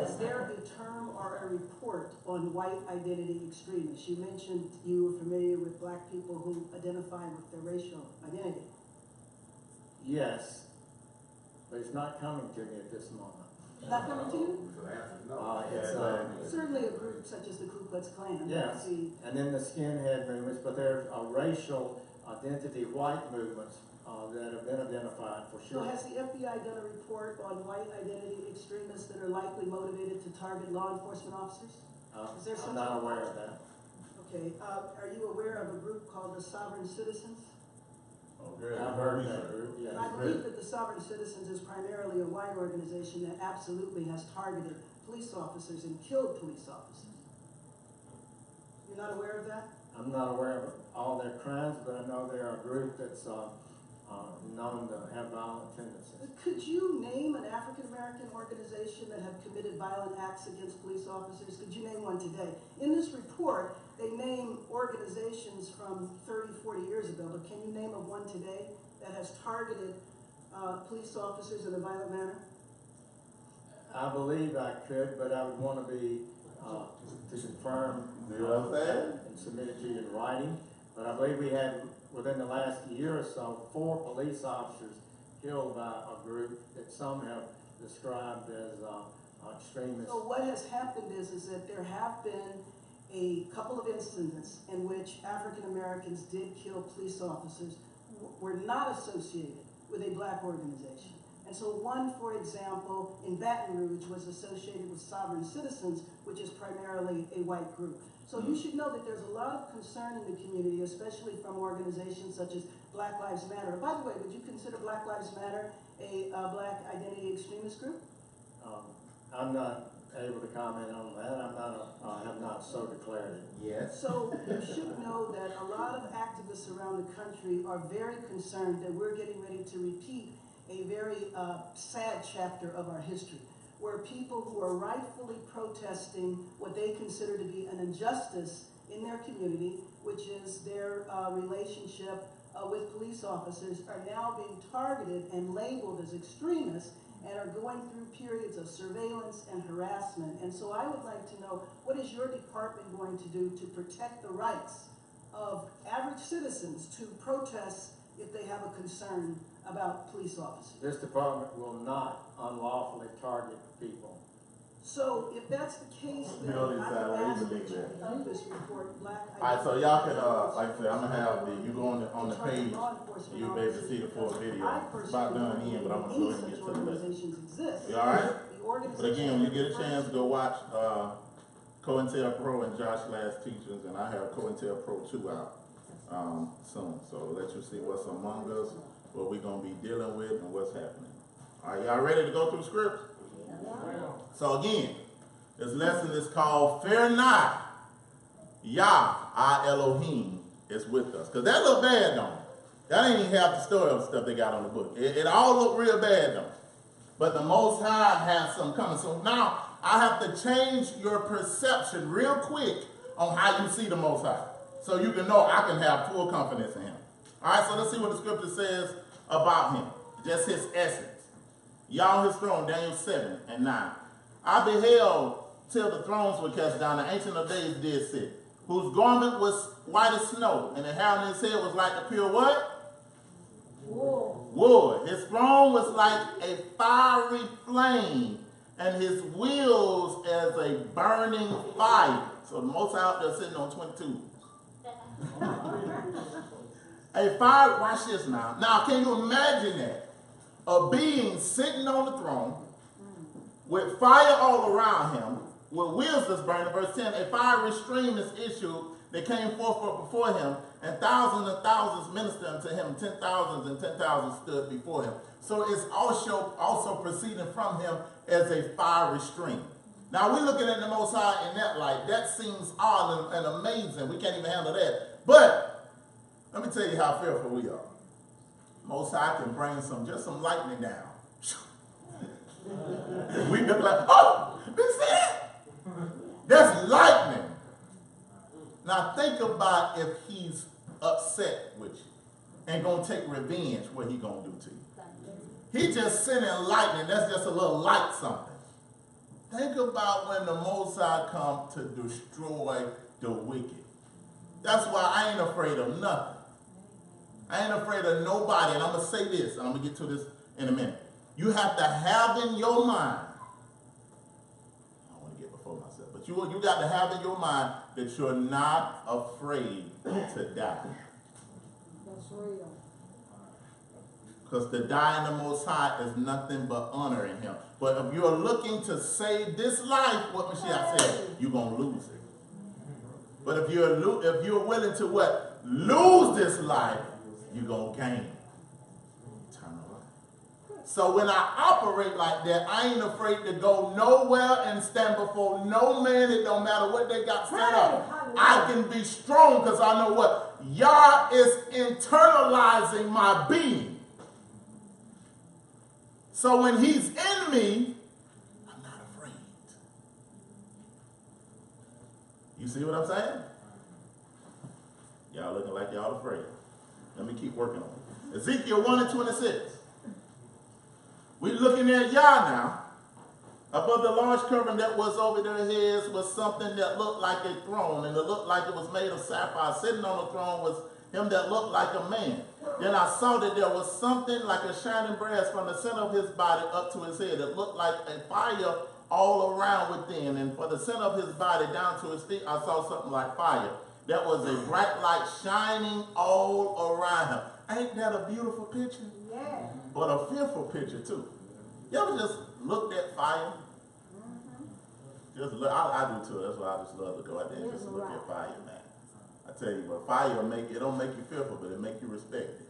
Is there a term or a report on white identity extremists? You mentioned you were familiar with black people who identify with their racial identity. Yes, but it's not coming to me at this moment. Not coming to you? It's Certainly a group such as the Ku Klux Klan. yes, and then the skinhead movements, but there's a racial identity white movements that have been identified for So sure. has the FBI done a report on white identity extremists that are likely motivated to target law enforcement officers? Is there I'm not aware of that. Okay, are you aware of a group called the Sovereign Citizens? I've heard of that group, yes. And I believe that the Sovereign Citizens is primarily a white organization that absolutely has targeted police officers and killed police officers. You're not aware of that? I'm not aware of all their crimes, but I know they're a group that's known to have violent tendencies. Could you name an African-American organization that have committed violent acts against police officers? Could you name one today? In this report, they name organizations from 30, 40 years ago, but can you name of one today that has targeted police officers in a violent manner? I believe I could, but I would want to be, to confirm and submit it to you in writing. But I believe we had, within the last year or so, 4 police officers killed by a group that some have described as extremists. So what has happened is that there have been a couple of incidents in which African Americans did kill police officers who were not associated with a black organization. And so one, for example, in Baton Rouge was associated with Sovereign Citizens, which is primarily a white group. So you should know that there's a lot of concern in the community, especially from organizations such as Black Lives Matter. By the way, would you consider Black Lives Matter a Black identity extremist group? I'm not able to comment on that. I have not so declared it yet. So you should know that a lot of activists around the country are very concerned that we're getting ready to repeat a very sad chapter of our history, where people who are rightfully protesting what they consider to be an injustice in their community which is their relationship with police officers, are now being targeted and labeled as extremists and are going through periods of surveillance and harassment. And so I would like to know, what is your department going to do to protect the rights of average citizens to protest if they have a concern about police officers? This department will not unlawfully target people. So if that's the case, then I would ask that you of this report, Black. Alright, so y'all can, like I said, I'm gonna have you go on the page, you'll be able to see the full video. It's about done in, but I'm gonna go ahead and get to the list. You alright? But again, when you get a chance, go watch COINTELPRO and Josh Last Teachings, and I have COINTELPRO 2 out soon. So let you see what's among us, what we're gonna be dealing with, and what's happening. Alright, y'all ready to go through scripts? So again, this lesson is called Fear Not, YAH, our Elohim, is with us. Because that look bad, don't it? That ain't even half the story of the stuff they got on the book. It all look real bad, don't it? But the Most High has some coming. So now I have to change your perception real quick on how you see the Most High. So you can know I can have full confidence in him. All right, so let's see what the scripture says about him. Just his essence. YAH his throne, Daniel 7 and 9. I beheld till the thrones were cast down, the Ancient of Days did sit, whose garment was white as snow, and the hair on his head was like a pure what? Wood. His throne was like a fiery flame, and his wheels as a burning fire. So the Most High out there sitting on 22. A fire, watch this now. Now, can you imagine that? A being sitting on the throne with fire all around him, with wheels that's burning. Verse 10, a fiery stream is issued that came forth before him, and thousands ministered unto him, 10,000s and 10,000 stood before him. So it's also proceeding from him as a fiery stream. Now we're looking at the Most High in that light. That seems odd and amazing. We can't even handle that. But let me tell you how fearful we are. Most High can bring just some lightning down. We look like, oh, you see that? That's lightning. Now think about if he's upset with you and gonna take revenge, what he gonna do to you. He just sending lightning. That's just a little light something. Think about when the Most High come to destroy the wicked. That's why I ain't afraid of nothing. I ain't afraid of nobody. And I'm going to say this, and I'm going to get to this in a minute. You have to have in your mind, I don't want to get before myself, but you got to have in your mind that you're not afraid to die. That's real. Because to die in the Most High is nothing but honor in him. But if you're looking to save this life, what Mashiach said, you're going to lose it. But if you're willing to what? Lose this life, you're going to gain eternal life. So when I operate like that, I ain't afraid to go nowhere and stand before no man. It don't matter what they got set up. I can be strong because I know what? YAH is internalizing my being. So when he's in me, I'm not afraid. You see what I'm saying? Y'all looking like y'all afraid. Let me keep working on it. Ezekiel 1 and 26. We're looking at YAH now. Above the large covering that was over their heads was something that looked like a throne, and it looked like it was made of sapphire. Sitting on the throne was him that looked like a man. Then I saw that there was something like a shining brass from the center of his body up to his head. It looked like a fire all around within, and for the center of his body down to his feet, I saw something like fire. That was a bright light shining all around him. Ain't that a beautiful picture? Yeah. But a fearful picture too. You ever just looked at fire? Just look, I do too. That's why I just love to go out there and just look at fire, man. I tell you, but fire don't make you fearful, but it make you respect it.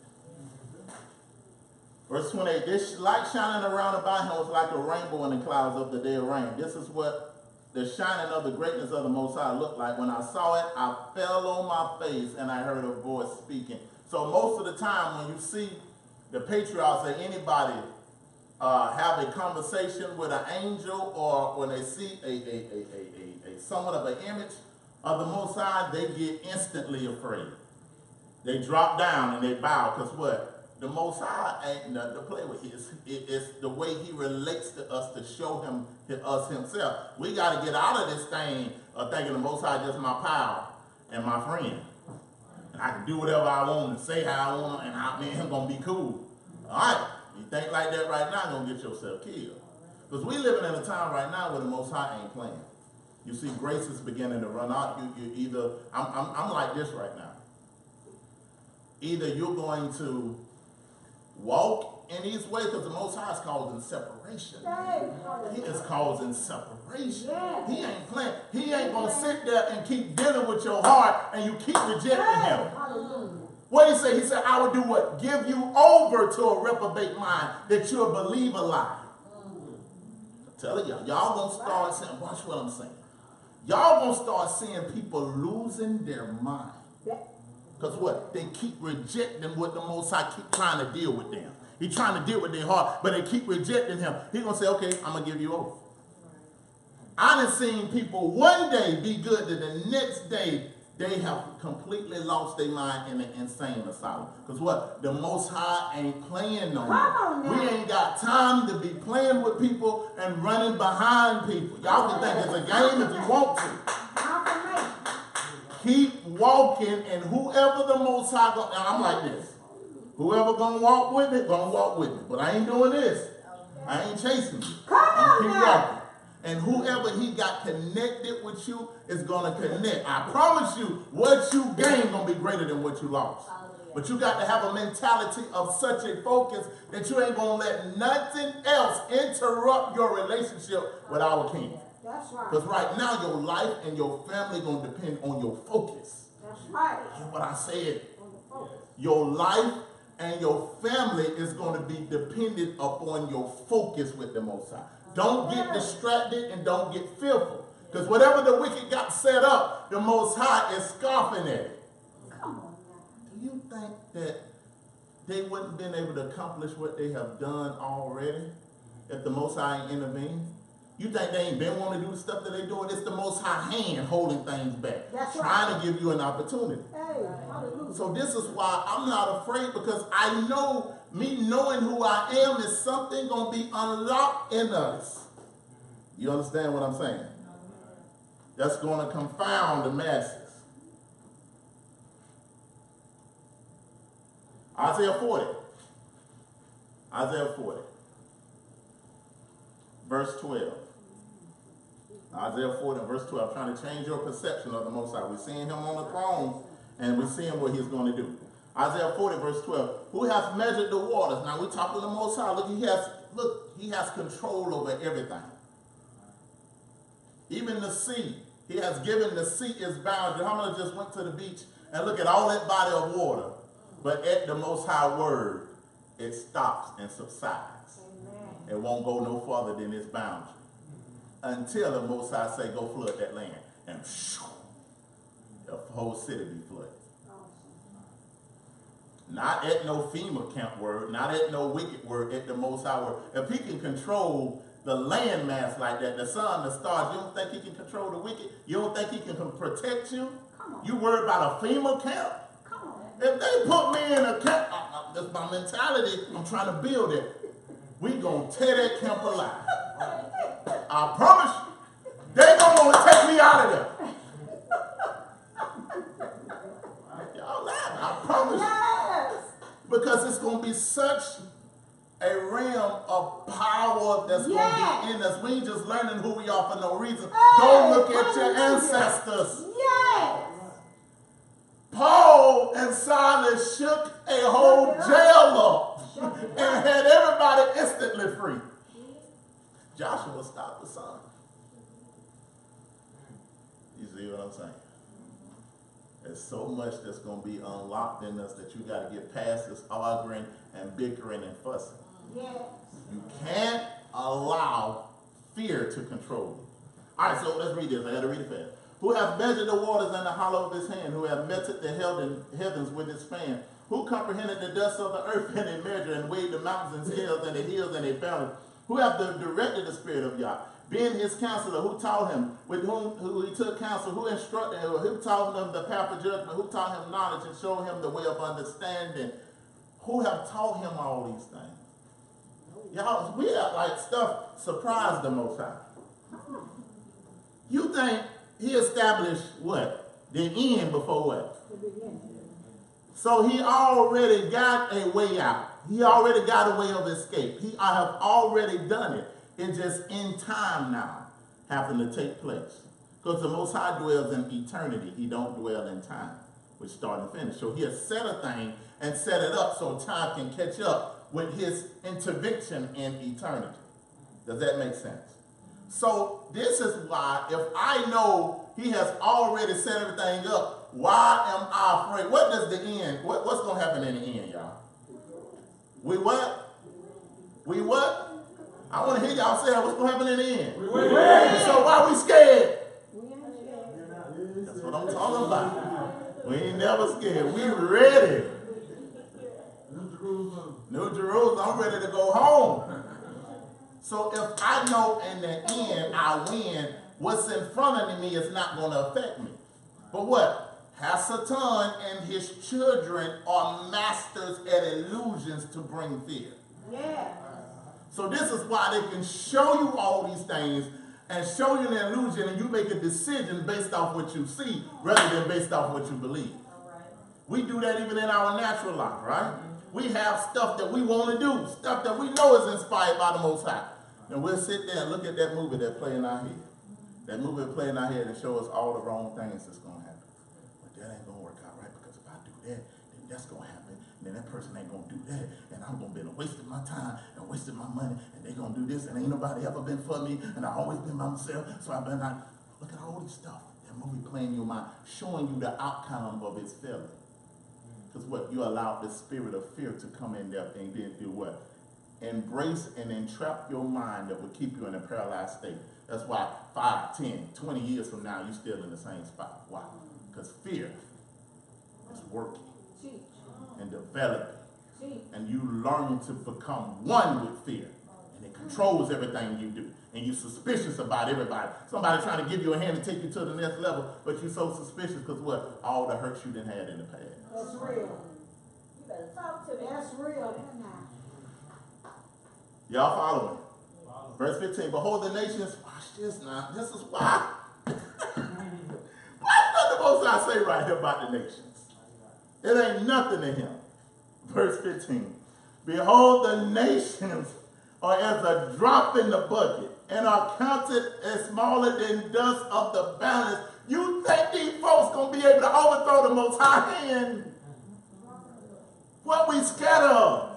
Verse 28, this light shining around about him was like a rainbow in the clouds of the day of rain. This is what the shining of the greatness of the Most High looked like. When I saw it, I fell on my face and I heard a voice speaking. So most of the time when you see the patriarchs or anybody have a conversation with an angel, or when they see a somewhat of an image of the Most High, they get instantly afraid. They drop down and they bow, because what? The Most High ain't nothing to play with. It's the way he relates to us to show us himself. We got to get out of this thing of thinking the Most High just my pal and my friend. And I can do whatever I want and say how I want, and I'm going to be cool. All right, you think like that right now, you're going to get yourself killed. Because we living in a time right now where the Most High ain't playing. You see, grace is beginning to run out. You either, I'm like this right now. Either you're going to walk in these ways, because the Most High is causing separation. He is causing separation. He ain't playing. He ain't going to sit there and keep dealing with your heart and you keep rejecting him. What did he say? He said, I would do what? Give you over to a reprobate mind that you'll believe a lie. I'm telling y'all, y'all going to start saying, watch what I'm saying. Y'all going to start seeing people losing their mind. Because what? They keep rejecting what the Most High keep trying to deal with them. He's trying to deal with their heart, but they keep rejecting him. He's going to say, okay, I'm going to give you over. I done seen people one day be good, and the next day they have completely lost their mind in an insane asylum. Because what? The Most High ain't playing no more. We ain't got time to be playing with people and running behind people. Y'all can think it's a game if you want to. Keep walking, and whoever the Most High go, now I'm like this. Whoever gonna walk with me, gonna walk with me. But I ain't doing this. I ain't chasing you. I'm keep walking. And whoever he got connected with you is gonna connect. I promise you, what you gain gonna be greater than what you lost. But you got to have a mentality of such a focus that you ain't gonna let nothing else interrupt your relationship with our King. That's right. Because right now, your life and your family going to depend on your focus. That's right. That's what I said. Your life and your family is going to be dependent upon your focus with the Most High. Don't get distracted and don't get fearful. Because whatever the wicked got set up, the Most High is scoffing at it. Come on now. Do you think that they wouldn't have been able to accomplish what they have done already if the Most High ain't intervened? You think they ain't been wanting to do the stuff that they doing? It's the Most High hand holding things back. That's right. Trying to give you an opportunity. Hey, hallelujah. So this is why I'm not afraid, because I know me knowing who I am is something going to be unlocked in us. You understand what I'm saying? That's going to confound the masses. Isaiah 40. Isaiah 40. Verse 12. Isaiah 40 and verse 12. I'm trying to change your perception of the Most High. We're seeing him on the throne, and we're seeing what he's going to do. Isaiah 40 verse 12. Who has measured the waters? Now we're talking to the Most High. Look, he has control over everything. Even the sea. He has given the sea its boundary. How many just went to the beach and look at all that body of water? But at the Most High word, it stops and subsides. Amen. It won't go no further than its boundary. Until the Most High say, go flood that land. And the whole city be flooded. Not at no FEMA camp word, not at no wicked word, at the Most High word. If he can control the land mass like that, the sun, the stars, you don't think he can control the wicked? You don't think he can protect you? You worried about a FEMA camp? If they put me in a camp, that's my mentality, I'm trying to build it. We gonna tear that camp alive. I promise you, they gonna want to take me out of there. Y'all laugh, I promise you. Because it's gonna be such a realm of power that's going to be in us. We ain't just learning who we are for no reason. Don't look at your ancestors. Yes. Paul and Silas shook a whole jail up and had everybody instantly free. Joshua stopped the sun. You see what I'm saying? There's so much that's going to be unlocked in us that you got to get past this arguing and bickering and fussing. Yes. You can't allow fear to control you. All right, so let's read this. I got to read it fast. Who have measured the waters in the hollow of his hand, who have measured the heavens with his span, who comprehended the dust of the earth in a measure, and weighed the mountains and hills and the hills and they found it, who have directed the spirit of YAH. Being his counselor, who taught him, with who he took counsel, who instructed him, who taught him the path of judgment, who taught him knowledge and showed him the way of understanding, who have taught him all these things. Y'all, we have like stuff surprised the Most High. You think he established what? The end before what? So he already got a way out. He already got a way of escape. I have already done it. It's just in time now having to take place. Because the Most High dwells in eternity. He don't dwell in time, which start and finish. So he has set a thing and set it up so time can catch up with his intervention in eternity. Does that make sense? So this is why, if I know he has already set everything up, why am I afraid? What does the end, what's going to happen in the end, y'all? We what? We what? I want to hear y'all say what's going to happen in the end. So why are we scared? That's what I'm talking about. We ain't never scared. We ready. New Jerusalem, I'm ready to go home. So if I know in the end I win, what's in front of me is not going to affect me. But what? Hasatan and his children are masters at illusions to bring fear. Yeah. So this is why they can show you all these things and show you an illusion, and you make a decision based off what you see rather than based off what you believe. We do that even in our natural life, right? We have stuff that we want to do, stuff that we know is inspired by the Most High. And we'll sit there and look at that movie that play in our head. That movie that play in our head and show us all the wrong things that's going to happen. But that ain't going to work out right, because if I do that, then that's going to happen. And then that person ain't going to do that. And I'm going to be wasting my time and wasting my money. And they going to do this. And ain't nobody ever been for me. And I've always been by myself. So I better not. Look at all this stuff. That movie playing in your mind, showing you the outcome of its failure. Because what? You allowed the spirit of fear to come in there and then do what? Embrace and entrap your mind that will keep you in a paralyzed state. That's why 5, 10, 20 years from now, you're still in the same spot. Why? Because fear is working and developing. And you learn to become one with fear. And it controls everything you do. And you're suspicious about everybody. Somebody trying to give you a hand to take you to the next level, but you're so suspicious because what? All the hurts you done had in the past. That's real. You better talk to me. That's real. Y'all follow me? Verse 15, behold the nations, watch this now. This is why. Why does the Most High say right here about the nations? It ain't nothing to him. Verse 15, behold the nations are as a drop in the bucket and are counted as smaller than dust of the balance. You think these folks gonna be able to overthrow the Most High hand? What we scared of?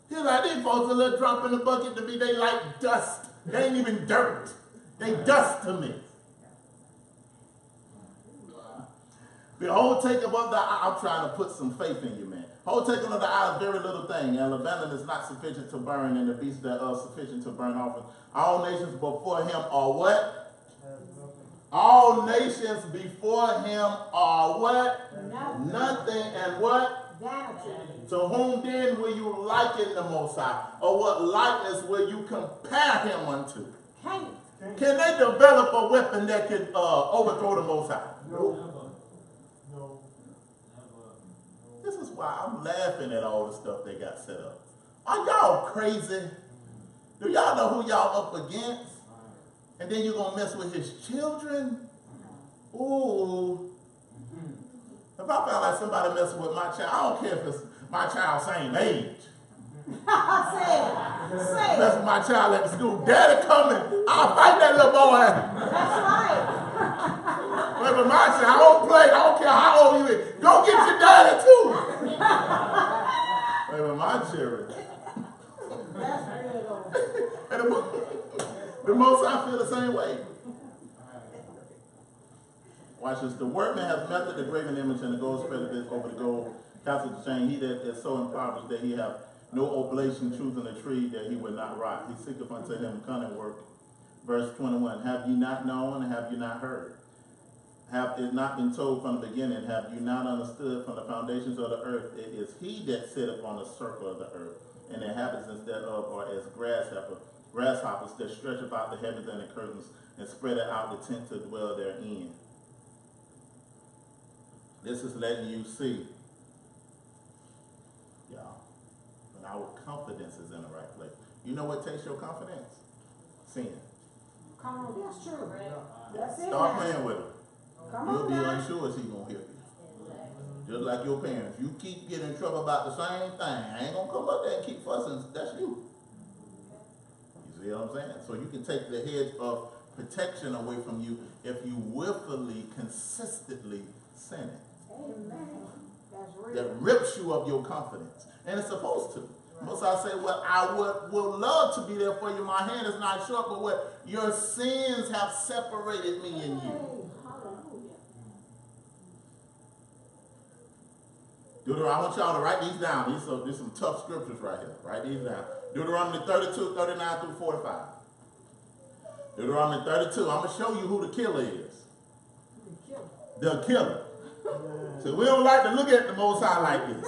He's like, these folks a little drop in the bucket to me. They like dust. They ain't even dirt. They dust to me. Behold, take above the eye. I'm trying to put some faith in you, man. Behold, take above the eye is very little thing, and Lebanon is not sufficient to burn, and the beasts that are sufficient to burn offering. All nations before him are what? All nations before him are what? Nothing. And what? To whom then will you liken the Most High? Or what likeness will you compare him unto? Can they develop a weapon that can overthrow the Most High? No. This is why I'm laughing at all the stuff they got set up. Are y'all crazy? Do y'all know who y'all up against? And then you're going to mess with his children? Ooh. If I felt like somebody messing with my child, I don't care if it's my child's same age. Say it. Mess with my child at the school. Daddy coming. I'll fight that little boy. That's right. But with my child, I don't play. I don't care how old you is. Go get your daddy too. But with my children. That's real though. And the Most High feel the same way. Watch this. The workman has melted the graven image and the gold spread over the gold castle the chain. He that is so impoverished that he have no oblation choosing a tree that he would not rot. He seeketh unto him cunning work. Verse 21. Have ye not known and have you not heard? Have it not been told from the beginning? Have you not understood from the foundations of the earth? It is he that sitteth on the circle of the earth, and the inhabitants thereof are as grasshopper. grasshoppers that stretch about the heavens and the curtains and spread it out the tent to dwell therein. This is letting you see, y'all, when our confidence is in the right place. You know what takes your confidence? Sin. Come on, that's true. That's it. Start now. playing with him. Come You'll on be now. unsure if he's going to help you. Just like your parents. You keep getting in trouble about the same thing. I ain't going to come up there and keep fussing. That's you. You see what I'm saying? So you can take the hedge of protection away from you if you willfully, consistently sin it. Amen. That's real. That rips you of your confidence. And it's supposed to. Most I say, well, I would love to be there for you. My hand is not short, but what? Your sins have separated me and you. Deuteronomy, I want y'all to write these down. These are some tough scriptures right here. Write these down. Deuteronomy 32, 39 through 45. Deuteronomy 32. I'm going to show you who the killer is. The killer. So we don't like to look at the Most High like this.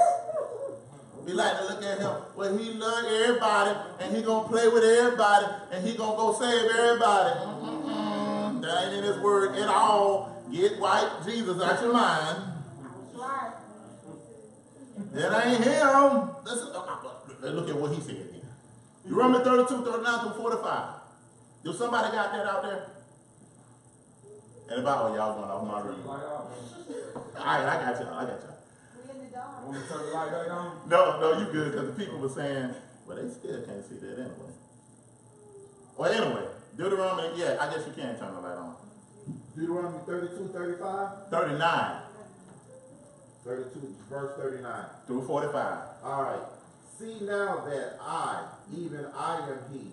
We like to look at him, well, he loves everybody, and he going to play with everybody, and he going to go save everybody. That ain't in his word at all. Get white Jesus out your mind. That ain't him. Look at what he said here. Deuteronomy 32, 39 through 45. Do somebody got that out there? And about y'all going off my room. All right, I got y'all. Want me to turn the light back on? No, you good, because the people were saying, well, they still can't see that anyway. Well, anyway, Deuteronomy, yeah, I guess you can turn the light on. Deuteronomy 32, 35? 39. 32, verse 39. Through 45. All right. See now that I, even I am he,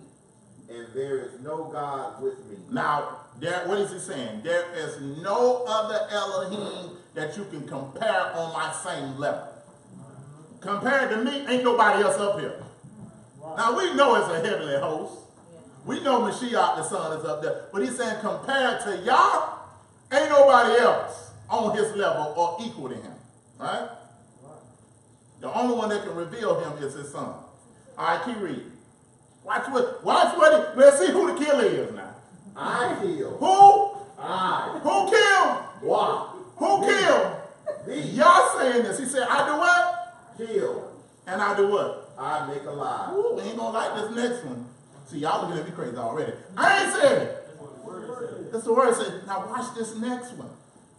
and there is no God with me. Now, what is he saying? There is no other Elohim that you can compare on my same level. Compared to me, ain't nobody else up here. Now, we know it's a heavenly host. We know Mashiach, the Son, is up there. But he's saying compared to YAH, ain't nobody else on his level or equal to him. Right? The only one that can reveal him is his Son. All right, keep reading. Watch what let's see who the killer is now. I kill. Who? I. Who killed? What? Who killed? Y'all saying this. He said, I do what? Kill. And I do what? I make alive. Ooh, we ain't gonna like this next one. See, y'all looking at me crazy already. I ain't saying it. That's the word said. Now watch this next one.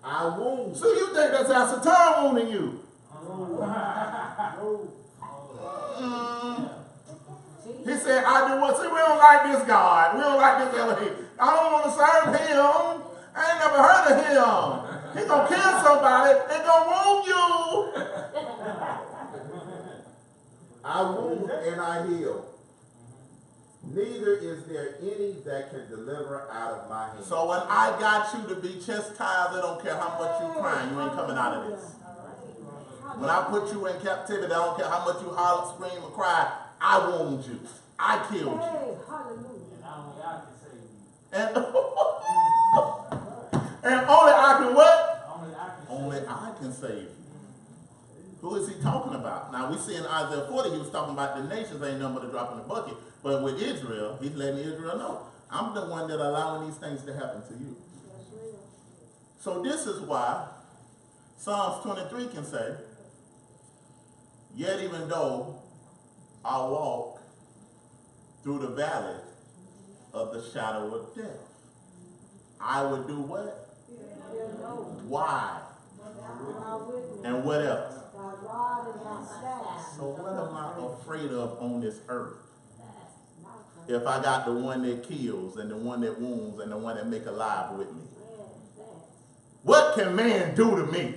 I wound. So you think that's how Satan wounding you? He said, I do what? See, we don't like this God. We don't like this Elohim. I don't want to serve him. I ain't never heard of him. He's going to kill somebody and going to wound you. I wound and I heal. Neither is there any that can deliver out of my hand. So when I got you to be chastised, I don't care how much you crying, you ain't coming out of this. When I put you in captivity, I don't care how much you holler, scream, or cry, I wound you. I killed you. And, and only I can what? Only I can save you. Who is he talking about? Now we see in Isaiah 40, he was talking about the nations ain't nothing but a drop in the bucket. But with Israel, he's letting Israel know, I'm the one that allowing these things to happen to you. So this is why Psalms 23 can say, yet even though I walk through the valley of the shadow of death, I would do what? Why? And what else? So what am I afraid of on this earth? If I got the one that kills and the one that wounds and the one that make alive with me. What can man do to me?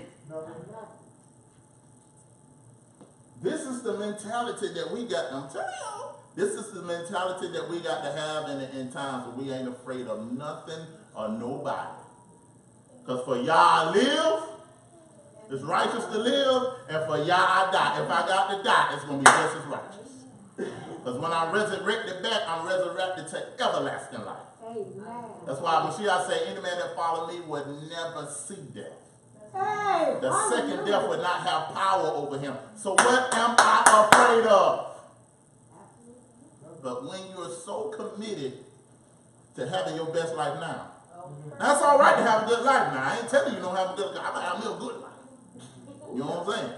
This is the mentality that we got. I'm telling you, this is the mentality that we got to have in times where we ain't afraid of nothing or nobody. Because for YAH I live, it's righteous to live, and for YAH I die. If I got to die, it's going to be just as righteous. Because when I'm resurrected back, I'm resurrected to everlasting life. Amen. That's why Mashiach say, any man that follow me would never see death. Hey, the second death would not have power over him. So what am I afraid of? But when you're so committed to having your best life now, that's all right to have a good life now. I ain't telling you don't have a good life. I'm gonna have me a good life. You know what I'm saying?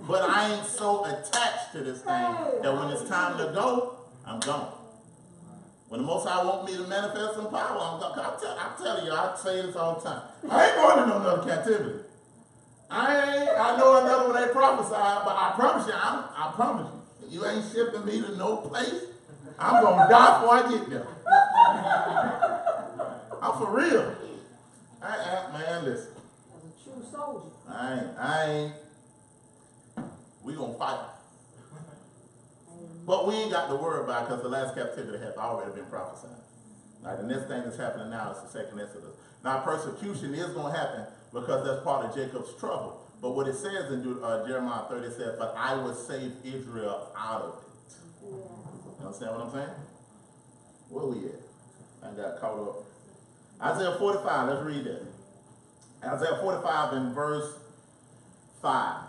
But I ain't so attached to this thing that when it's time to go, I'm gone. When the Most High want me to manifest some power, I'm telling you, I say this all the time. I ain't going to no another captivity. I know another one they prophesied, but I promise you, you ain't shipping me to no place. I'm gonna die before I get there. I'm for real. Man, listen. As a true soldier. I ain't. We gonna fight. But we ain't got to worry about it because the last captivity has already been prophesied. Now, the next thing that's happening now is the second Exodus. Now, persecution is going to happen because that's part of Jacob's trouble. But what it says in Jeremiah 30, it says, but I will save Israel out of it. You understand what I'm saying? Where we at? I got caught up. Isaiah 45, let's read that. Isaiah 45 in verse 5.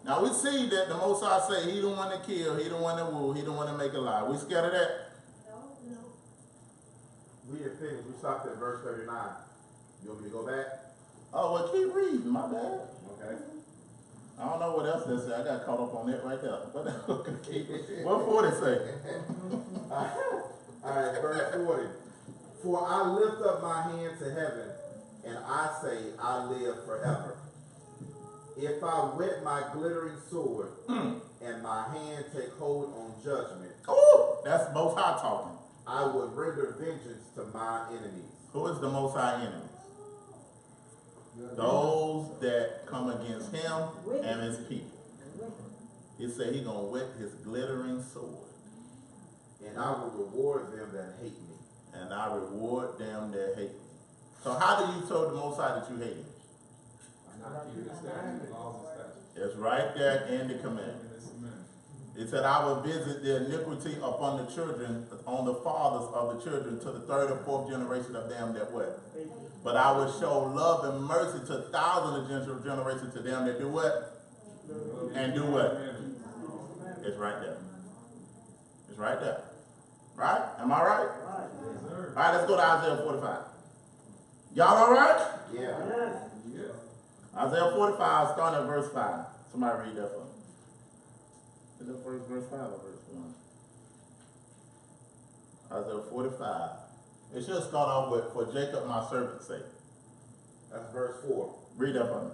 Now we see that the Most High say he the one to kill, he the one to woo, he the one to make a lie. We scared of that? No. We didn't finish. We stopped at verse 39. You want me to go back? Oh, well, keep reading, my bad. Okay. I don't know what else they say. I got caught up on that right there. But what 40 say? All right, verse 40. For I lift up my hand to heaven, and I say, I live forever. If I whet my glittering sword, and my hand take hold on judgment. Oh, that's Most High talking. I would render vengeance to my enemies. Who is the Most High enemies? Those that come against him and his people. He said he's going to whet his glittering sword. And I will reward them that hate me. And I reward them that hate me. So how do you tell the Most High that you hate him? It's right there in the commandment. It said, I will visit the iniquity upon the children, on the fathers of the children, to the third or fourth generation of them that what? But I will show love and mercy to thousands of generations to them that do what? And do what? It's right there. It's right there. Right? Am I right? All right, let's go to Isaiah 45. Y'all all right? Yeah. Isaiah 45, starting at verse 5. Somebody read that for me. Is that verse 5 or verse 1? Isaiah 45. It should start off with, for Jacob my servant's sake. That's verse 4. Read that for me.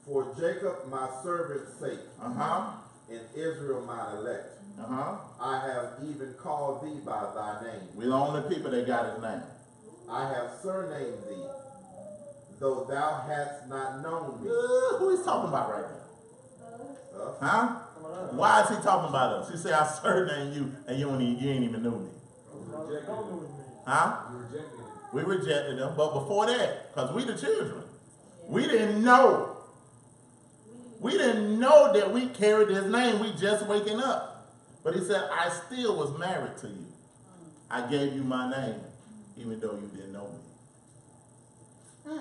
For Jacob my servant's sake, and Israel my elect, I have even called thee by thy name. We're the only people that got his name. I have surnamed thee, though thou hadst not known me. Who he's talking about right now? Huh? Why is he talking about us? He said, I surnamed you, and you ain't even knew me. Huh? We rejected him, but before that, because we the children, we didn't know. We didn't know that we carried his name. We just waking up. But he said, I still was married to you. I gave you my name, even though you didn't know me.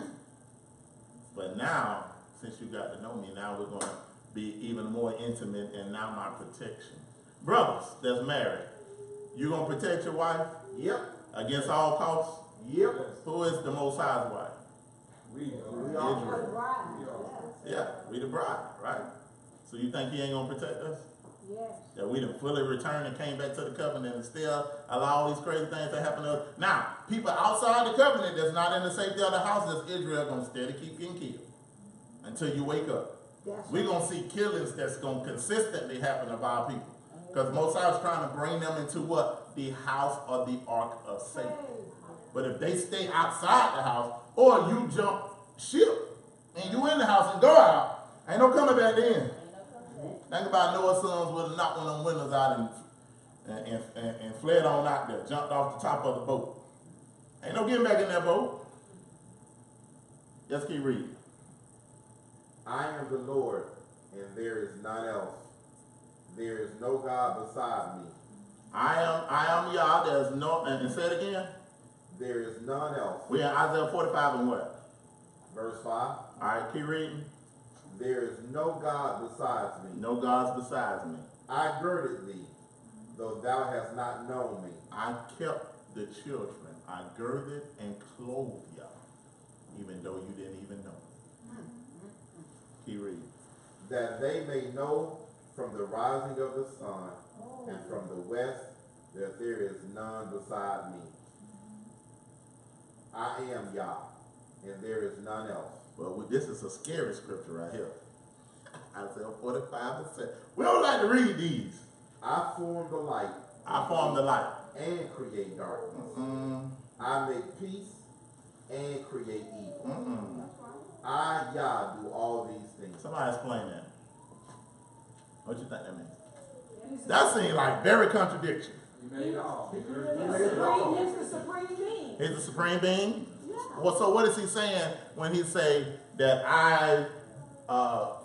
But now, since you got to know me, now we're going to be even more intimate, and now my protection. Brothers that's married, you going to protect your wife? Yep. Against all costs? Yep. Who is the Most High's wife? We Israel. Yeah, we the bride, right? So you think he ain't going to protect us? Yes. That we done fully returned and came back to the covenant and still allow all these crazy things to happen to us. Now, people outside the covenant that's not in the safety of the house, that's Israel going to steady keep getting killed until you wake up. We're going to see killings that's going to consistently happen of our people. Because Most High is trying to bring them into what? The house of the ark of safety. But if they stay outside the house, or you jump ship, and you in the house and go out, ain't no coming back in. Think about Noah's sons would have knocked one of them windows out and fled on out there, jumped off the top of the boat. Ain't no getting back in that boat. Just keep reading. I am the Lord, and there is none else. There is no God beside me. I am YAH, there's no, and say it again. There is none else. We're in Isaiah 45 and what? Verse 5. All right, keep reading. There is no God besides me. No gods besides me. I girded thee, though thou hast not known me. I kept the children. I girded and clothed you, even though you didn't even know. Keep reading. That they may know from the rising of the sun and from the west that there is none beside me. I am YAH, and there is none else. Well, this is a scary scripture right here. Isaiah 45:7. We don't like to read these. I form the light. I form the light. And create darkness. I make peace and create evil. I, YAH, do all these things. Somebody explain that. What you think that means? That seems like very contradiction. He's the supreme being. He's the supreme being? Yeah. Well, so what is he saying when he say that I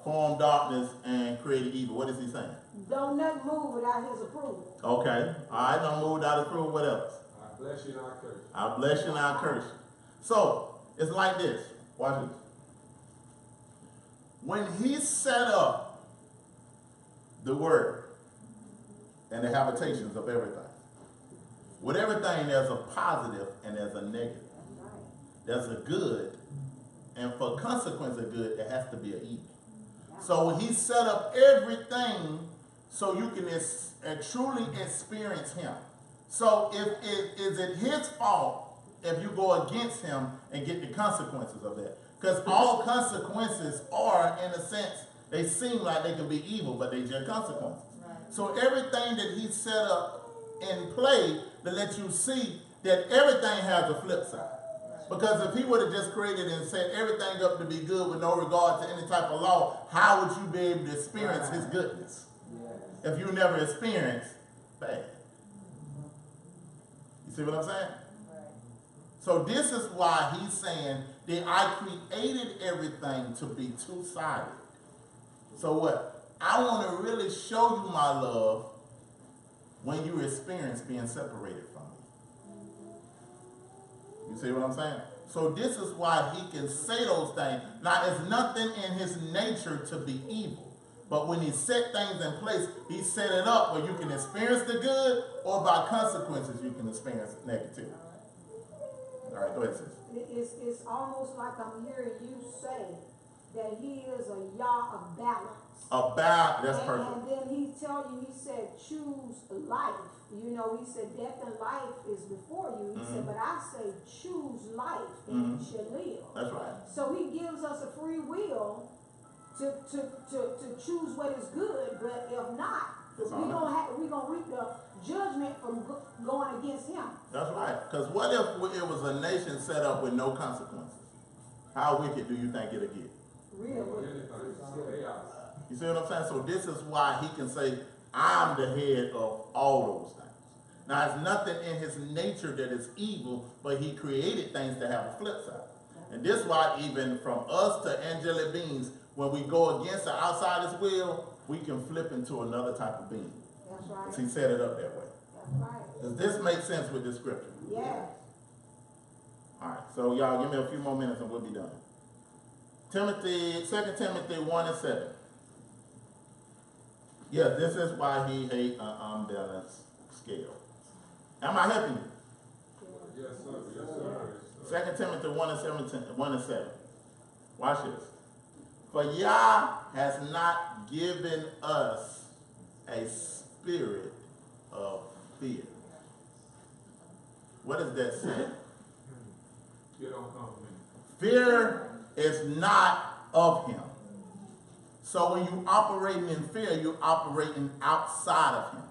formed darkness and created evil? What is he saying? Don't nothing move without his approval. Okay. All right, don't move without his approval. What else? I bless you and I curse you. I bless you and I curse you. So, it's like this. Watch this. When he set up the word and the habitations of everything, with everything there's a positive and there's a negative. There's a good, and for consequence of good, there has to be an evil. So when he set up everything so you can truly experience him. So is it his fault if you go against him and get the consequences of that? Because all consequences are, in a sense, they seem like they can be evil, but they just consequences. So everything that he set up in play to let you see that everything has a flip side. Because if he would have just created and set everything up to be good with no regard to any type of law, how would you be able to experience his goodness? If you never experienced bad. You see what I'm saying? So this is why he's saying that I created everything to be two-sided. So what? I want to really show you my love when you experience being separated from me. You see what I'm saying? So this is why he can say those things. Now, it's nothing in his nature to be evil. But when he set things in place, he set it up where you can experience the good, or by consequences you can experience negativity. All right, go ahead, sis. It's almost like I'm hearing you say that he is a YAH of balance. That's perfect. And then he said, choose life. You know, he said, death and life is before you. He said, but I say, choose life and you shall live. That's right. So he gives us a free will to choose what is good, but if not, we're gonna reap the judgment from going against him. That's right. Because what if it was a nation set up with no consequences? How wicked do you think it'll get? Real. You see what I'm saying? So this is why he can say, I'm the head of all those things. Now, it's nothing in his nature that is evil, but he created things to have a flip side. And this is why even from us to angelic beings, when we go against the outside his will, we can flip into another type of being. That's right. Because he set it up that way. That's right. Does this make sense with this scripture? Yes. All right, so y'all give me a few more minutes and we'll be done. 2 Timothy 1:7. Yeah, this is why he hates an unbalanced scale. Am I helping you? Yes, sir. Yes, sir. 2 Timothy 1:7. Watch this. For YAH has not given us a spirit of fear. What does that say? Fear don't come from me. Fear is not of him. So when you operating in fear, you're operating outside of him.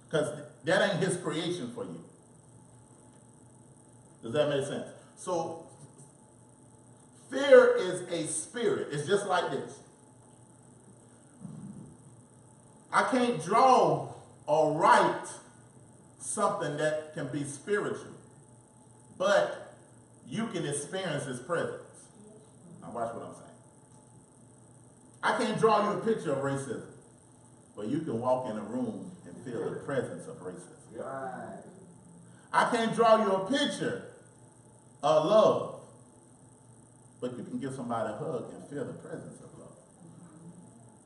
Because that ain't his creation for you. Does that make sense? So fear is a spirit. It's just like this. I can't draw or write something that can be spiritual, but you can experience his presence. Now watch what I'm saying. I can't draw you a picture of racism, but you can walk in a room and feel the presence of racism. Right. I can't draw you a picture of love, but you can give somebody a hug and feel the presence of love.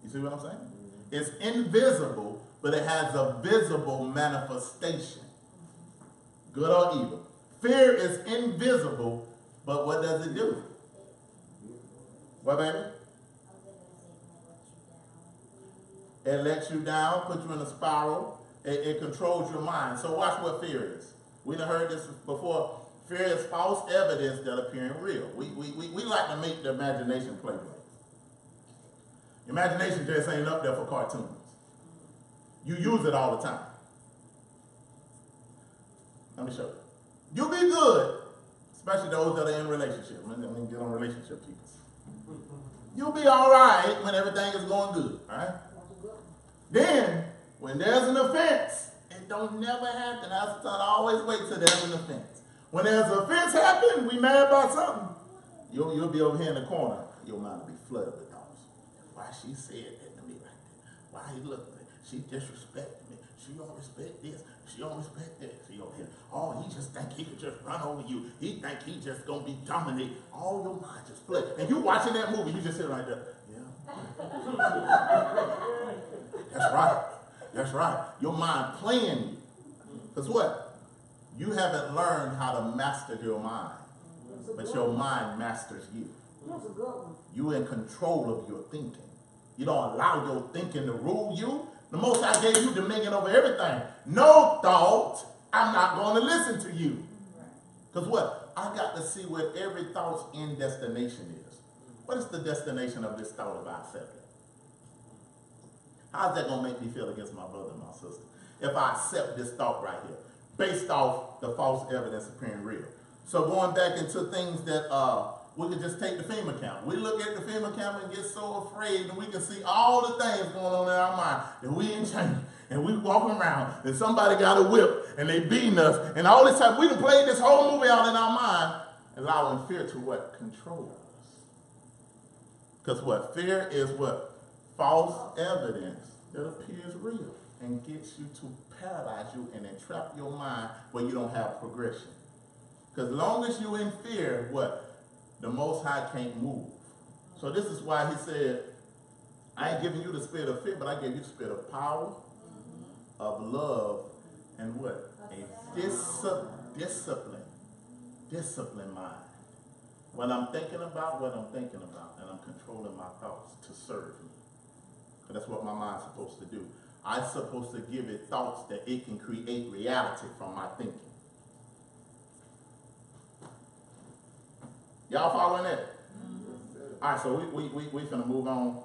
You see what I'm saying? It's invisible, but it has a visible manifestation, good or evil. Fear is invisible, but what does it do? What, baby? It lets you down, puts you in a spiral. It controls your mind. So watch what fear is. We done heard this before. Fear is false evidence that appearing real. We like to make the imagination play with it. Imagination just ain't up there for cartoons. You use it all the time. Let me show you. You be good, especially those that are in relationships. Let me get on relationship keepers. You'll be all right when everything is going good, right? Then, when there's an offense, it don't never happen. I always wait till there's an offense. When there's an offense happen, we mad about something, you'll be over here in the corner. Your mind will be flooded with thoughts. Why she said that to me like that? Why he looked at me? She disrespected me. She don't respect this. She don't respect that. She over here. Oh, he just think he could just run over you. He think he just gonna be dominant. All your mind just flood. And you watching that movie, you just sit right there. Yeah. That's right. That's right. Your mind playing you. Because what? You haven't learned how to master your mind. But your mind masters you. You're in control of your thinking. You don't allow your thinking to rule you. The Most High gave you dominion over everything. No thought, I'm not going to listen to you. Because what? I got to see what every thought's end destination is. What is the destination of this thought if I accept it? How's that going to make me feel against my brother and my sister? If I accept this thought right here, based off the false evidence appearing real. So going back into things that we could just take the FEMA camp. We look at the FEMA camp and get so afraid and we can see all the things going on in our mind. And we in chains and we walking around and somebody got a whip and they beating us and all this time. We done played this whole movie out in our mind, allowing fear to what? Control us. Because what? Fear is what? False evidence that appears real and gets you to paralyze you and entrap your mind where you don't have progression. Because as long as you're in fear, what? The Most High can't move. So this is why he said, I ain't giving you the spirit of fear, but I gave you the spirit of power, of love, and what? A disciplined mind. When I'm thinking about what I'm thinking about, and I'm controlling my thoughts to serve me. That's what my mind's supposed to do. I'm supposed to give it thoughts that it can create reality from my thinking. Y'all following that? All right, so we finna move on.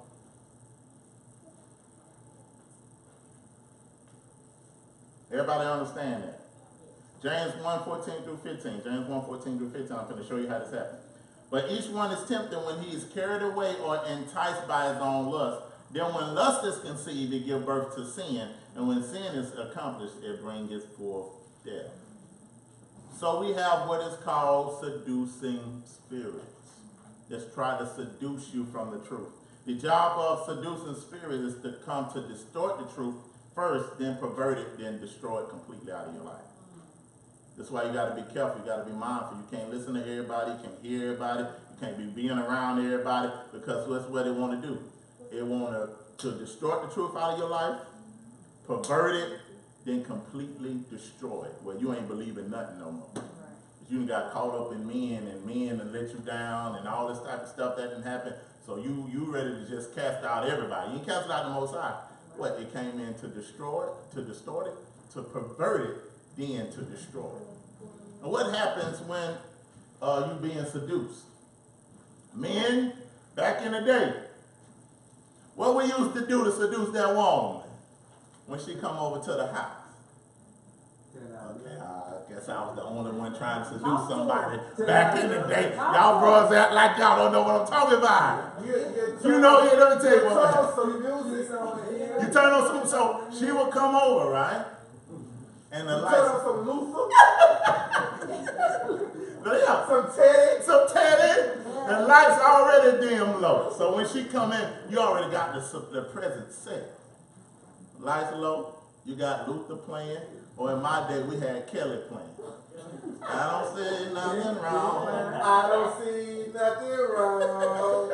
Everybody understand that? James 1:14 through 15. James 1:14 through 15. I'm finna show you how this happens. But each one is tempted when he is carried away or enticed by his own lust. Then when lust is conceived, it gives birth to sin. And when sin is accomplished, it brings forth death. So we have what is called seducing spirits. Just try to seduce you from the truth. The job of seducing spirit is to come to distort the truth first, then pervert it, then destroy it completely out of your life. That's why you got to be careful. You got to be mindful. You can't listen to everybody. You can't hear everybody. You can't be being around everybody, because that's what they want to do. They want to distort the truth out of your life, pervert it, then completely destroy it, where you ain't believing nothing no more. You got caught up in men and let you down and all this type of stuff that didn't happen. So you ready to just cast out everybody. You cast out the Most High. What? It came in to destroy it, to distort it, to pervert it, then to destroy it. And what happens when you being seduced? Men, back in the day, what we used to do to seduce that woman when she come over to the house? Okay, I guess I was the only one trying to seduce somebody back in the day. Y'all bros act like y'all don't know what I'm talking about. You know, let me tell you what happened. You turn on some, so she would come over, right? And the lights. Turn on some Luther. Yeah, some Teddy. The lights already dim low. So when she come in, you already got the present set. Lights low, you got Luther playing, or in my day we had Kelly playing. I don't see nothing wrong. I don't see nothing wrong.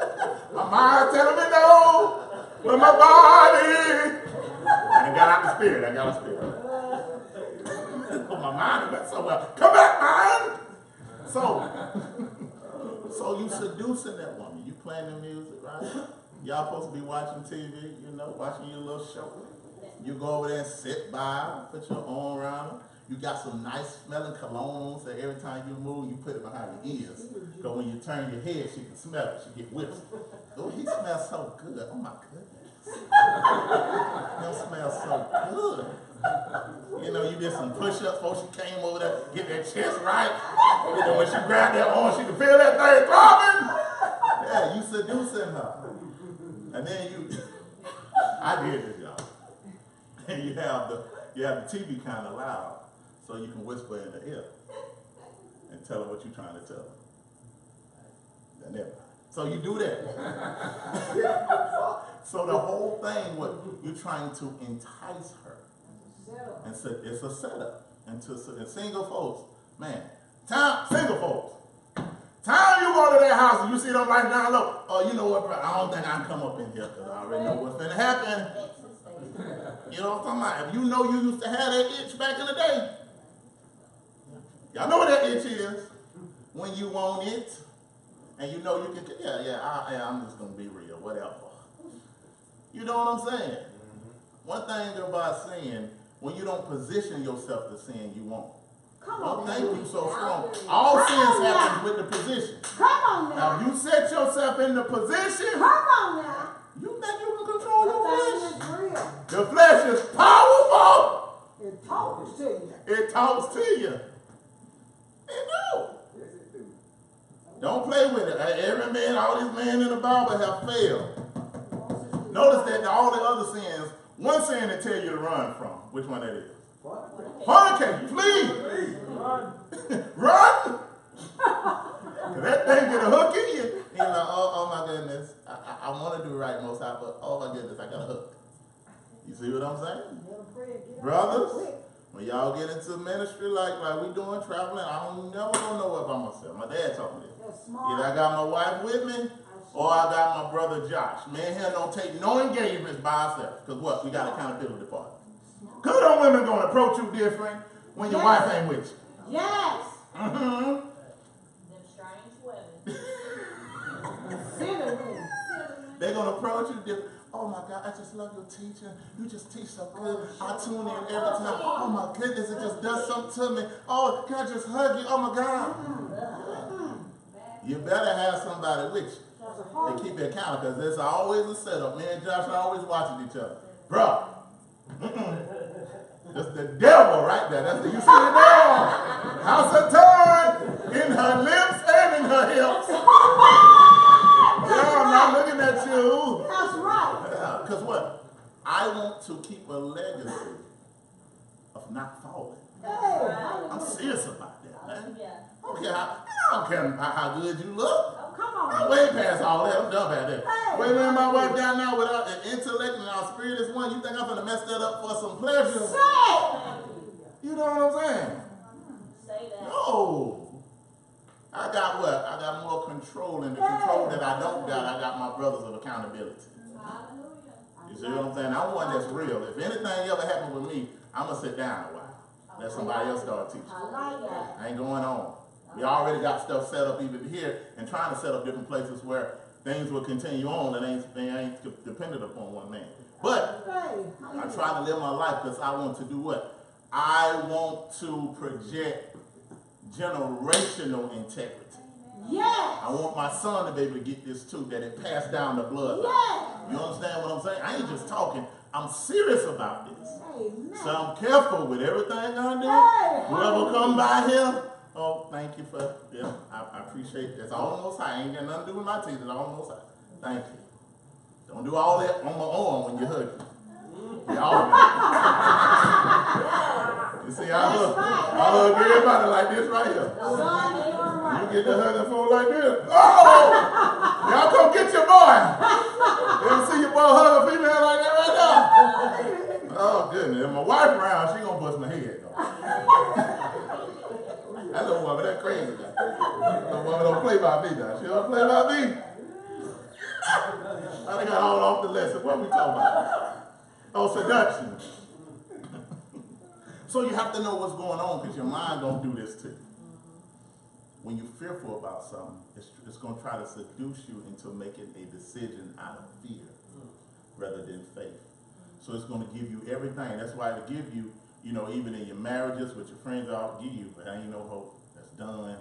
My mind telling me no, but my body. And got out the spirit. Oh, my mind went so well. Come back, mind. So you seducing that woman. You playing the music, right? Y'all supposed to be watching TV, watching your little show. You go over there and sit by her, put your arm around her. You got some nice smelling cologne, so every time you move, you put it behind your ears. Because when you turn your head, she can smell it. She get whipped. Oh, he smells so good. Oh, my goodness. He smells so good. You did some push-ups before she came over there, get that chest right. When she grabbed that arm, she could feel that thing throbbing. Yeah, you seducing her. And then I did this, y'all. And you have the TV kind of loud, so you can whisper in the ear and tell her what you're trying to tell her. So you do that. So the whole thing, you're trying to entice her. And so it's a setup. And single folks, man, single folks, time you go to their house and you see them right down low, oh, you know what, bro, I don't think I can come up in here because I already know what's going to happen. You know what I'm talking about? If you know you used to have that itch back in the day, y'all know what that itch is. When you want it, and you know you can, I'm just going to be real, whatever. You know what I'm saying? One thing about sin, when you don't position yourself to sin, you won't. Come on, thank you so strong. All sins happen with the position. Come on now. Now, if you set yourself in the position, come on now. You think you can control your flesh? Is real. The flesh is powerful. It talks to you. It talks to you. It do. Yes, it do. Don't play with it. Every man, all these men in the Bible have failed. Notice that all the other sins, one sin they tell you to run from. Which one that is? Fornicate. Flee. Run. That thing get a hook in you. And you're like, oh my goodness. I want to do right most high, but oh my goodness, I got a hook. You see what I'm saying? Brothers, when y'all get into ministry like we doing traveling, I don't never gonna know it by myself. My dad told me this. Either I got my wife with me, or I got my brother Josh. Man here don't take no engagements by ourselves. Because what? We got accountability department. Because them women gonna approach you different when your wife ain't with you. Yes. Them strange women. They're gonna approach you different. Oh my God, I just love your teaching. You just teach so good. I tune in every time. Oh my goodness, it just does something to me. Oh, can I just hug you? Oh my God. You better have somebody with you. And keep it accountable, because there's always a setup. Me and Josh are always watching each other. Bro. That's the devil right there. That's the, you see the devil. House of turn in her lips and in her hips. Yeah, I'm not looking at you. That's right. Because what? I want to keep a legacy of not falling. I'm serious about that, man. I don't care how good you look. Come on. I'm way past all that. I'm done about that. Wait, man, my wife got now without an intellect and our spirit is one. You think I'm gonna mess that up for some pleasure? You know what I'm saying? Say that. No. I got what? I got more control, and the control that I don't got, I got my brothers of accountability. You see what I'm saying? I'm one that's real. If anything ever happened with me, I'm gonna sit down a while. Let somebody else start teaching. I ain't going on. We already got stuff set up even here and trying to set up different places where things will continue on and they ain't dependent upon one man. But I try to live my life because I want to do what? I want to project generational integrity. Yes. I want my son to be able to get this too, that it passed down the bloodline. Yes. You understand what I'm saying? I ain't just talking. I'm serious about this. Amen. So I'm careful with everything I do. Whoever come by here, oh, thank you for, yeah, I appreciate it. It's all the Most High. I ain't got nothing to do with my teeth. It's all the Most High. Thank you. Don't do all that on my arm when you hug me. Y'all you see, I hug everybody like this right here. You get the hugging phone like this. Oh! Y'all come get your boy. You ever see your boy hug a female like that right now? Oh, goodness. If my wife around, she gonna bust my head, though. That little woman, that crazy guy. That little woman don't play by me, though. She don't play by me. I got all off the lesson. What are we talking about? Oh, seduction. So you have to know what's going on because your mind don't do this to you. When you're fearful about something, it's going to try to seduce you into making a decision out of fear rather than faith. So it's going to give you everything. That's why it'll give you, you know, even in your marriages with your friends, I'll give you, but ain't no hope. That's done.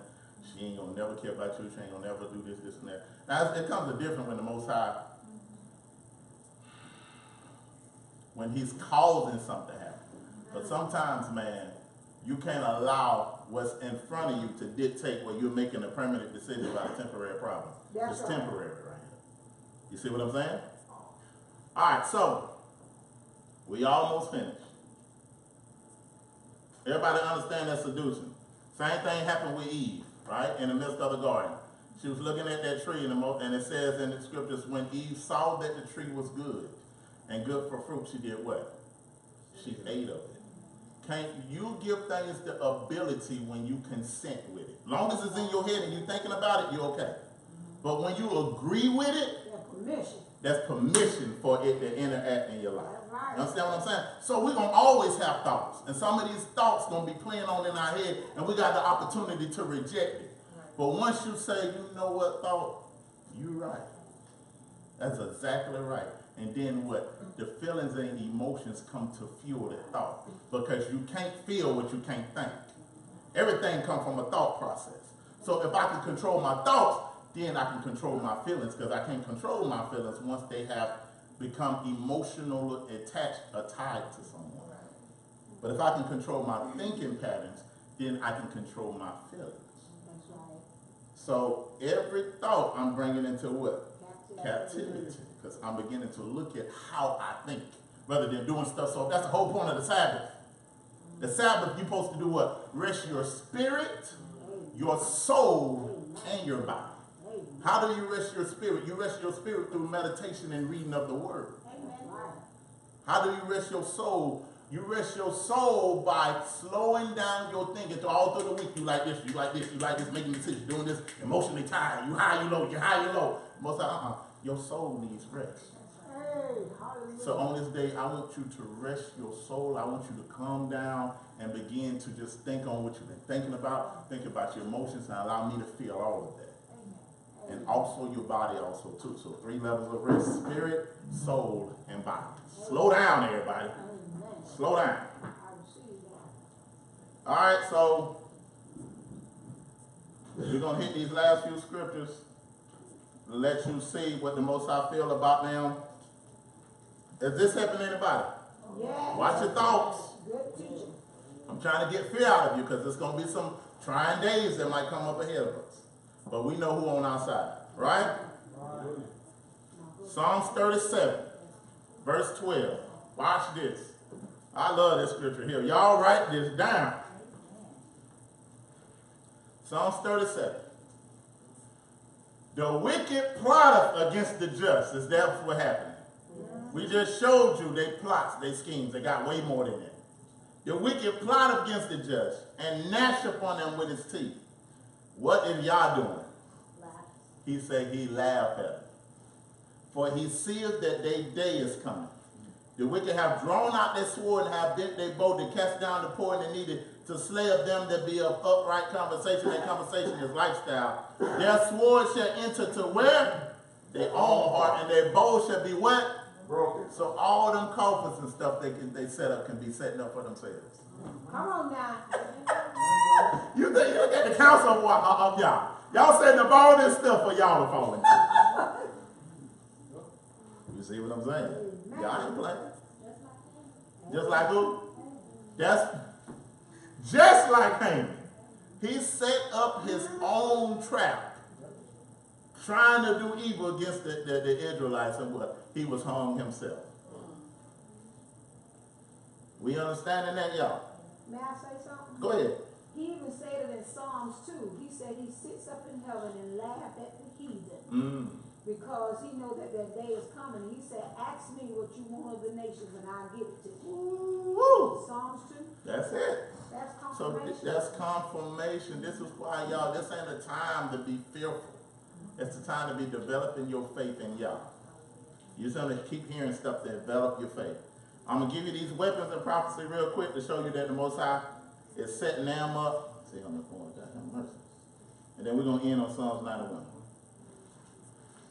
She ain't going to never care about you. She ain't going to never do this, this, and that. Now, it comes a different when the Most High, when he's causing something to happen. But sometimes, man, you can't allow what's in front of you to dictate where you're making a permanent decision about a temporary problem. That's it's right. temporary right here. You see what I'm saying? All right, so we almost finished. Everybody understand that seducing. Same thing happened with Eve, right? In the midst of the garden. She was looking at that tree, and it says in the scriptures, when Eve saw that the tree was good and good for fruit, she did what? She ate of it. Can't you give things the ability when you consent with it? As long as it's in your head and you're thinking about it, you're okay. But when you agree with it, that's permission for it to interact in your life. You understand what I'm saying? So we're going to always have thoughts. And some of these thoughts going to be playing on in our head, and we got the opportunity to reject it. But once you say, you know what, thought, you're right. That's exactly right. And then what? The feelings and emotions come to fuel that thought. Because you can't feel what you can't think. Everything comes from a thought process. So if I can control my thoughts, then I can control my feelings. Because I can't control my feelings once they have become emotionally attached or tied to someone. But if I can control my thinking patterns, then I can control my feelings. That's right. So every thought I'm bringing into what? Captivity. Because I'm beginning to look at how I think rather than doing stuff. So that's the whole point of the Sabbath. The Sabbath, you're supposed to do what? Rest your spirit, your soul, and your body. How do you rest your spirit? You rest your spirit through meditation and reading of the Word. How do you rest your soul? You rest your soul by slowing down your thinking. So all through the week, you like this, you like this, you like this, making decisions, doing this, emotionally tired. You high, you low, you high, you low. Most of your soul needs rest. So on this day, I want you to rest your soul. I want you to calm down and begin to just think on what you've been thinking about. Think about your emotions and allow me to feel all of that. And also your body also too. So 3 levels of rest: spirit, soul, and body. Slow down, everybody. Slow down. All right, so we're going to hit these last few scriptures to let you see what the Most High feel about them. Is this helping anybody? Yeah. Watch your thoughts. Good teaching. I'm trying to get fear out of you because there's going to be some trying days that might come up ahead of us. But we know who on our side, right? Psalms 37, verse 12. Watch this. I love this scripture here. Y'all write this down. Psalms 37. The wicked plotteth against the just. Is that what happened? We just showed you they plots, they schemes. They got way more than that. The wicked plot against the just and gnash upon them with his teeth. What is YAH doing? He said he laughed at them. For he seeth that their day is coming. The wicked have drawn out their sword and have bent their bow to cast down the poor and the needy, to slay of them that be of upright conversation. Their conversation is lifestyle. Their sword shall enter to where? Their own heart, and their bow shall be what? Broken. So all them coffers and stuff they set up can be setting up for themselves. Come on now. You think you look at the council of y'all. Y'all setting up all this stuff for y'all to fall into. You see what I'm saying? Y'all ain't playing. Just like who? That's just like Haman. He set up his own trap, trying to do evil against the Israelites, and what? He was hung himself. We understanding that, y'all? May I say something? Go ahead. He even said it in Psalms 2. He said he sits up in heaven and laughs at the heathen. Because he knows that their day is coming. He said, ask me what you want of the nations and I'll give it to you. Woo! Psalms 2. That's it. That's confirmation. So that's confirmation. This is why, y'all, this ain't a time to be fearful. It's the time to be developing your faith in y'all. You're going to keep hearing stuff to develop your faith. I'm going to give you these weapons of prophecy real quick to show you that the Most High is setting them up. See, I'm going to have mercy. And then we're going to end on Psalms 91.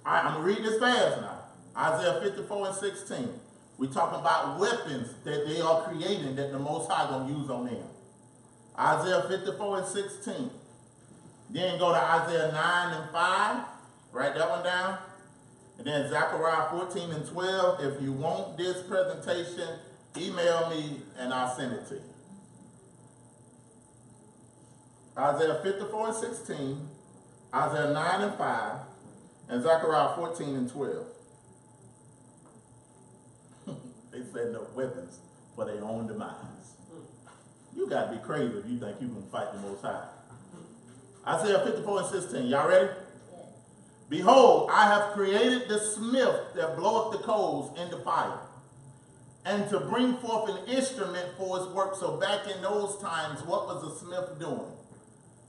All right, I'm going to read this fast now. Isaiah 54:16. We're talking about weapons that they are creating that the Most High going to use on them. Isaiah 54:16. Then go to Isaiah 9:5. Write that one down. And then Zechariah 14:12. If you want this presentation, email me and I'll send it to you. Isaiah 54:16, Isaiah 9:5, and Zechariah 14:12. They said no weapons for their own demise. You got to be crazy if you think you can fight the Most High. Isaiah 54:16. Y'all ready? Yes. Behold, I have created the smith that bloweth the coals in the fire, and to bring forth an instrument for his work. So back in those times, what was the smith doing?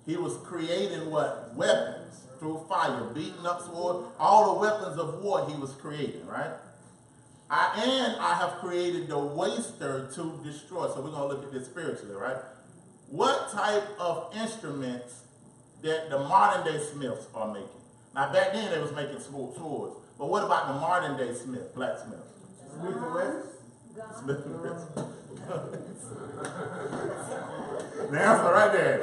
He was creating what? Weapons through fire, beating up sword, all the weapons of war he was creating, right? I have created the waster to destroy. So we're going to look at this spiritually, right? What type of instruments that the modern day smiths are making? Now back then they was making swords. But what about the modern day smith, blacksmiths? The answer right there.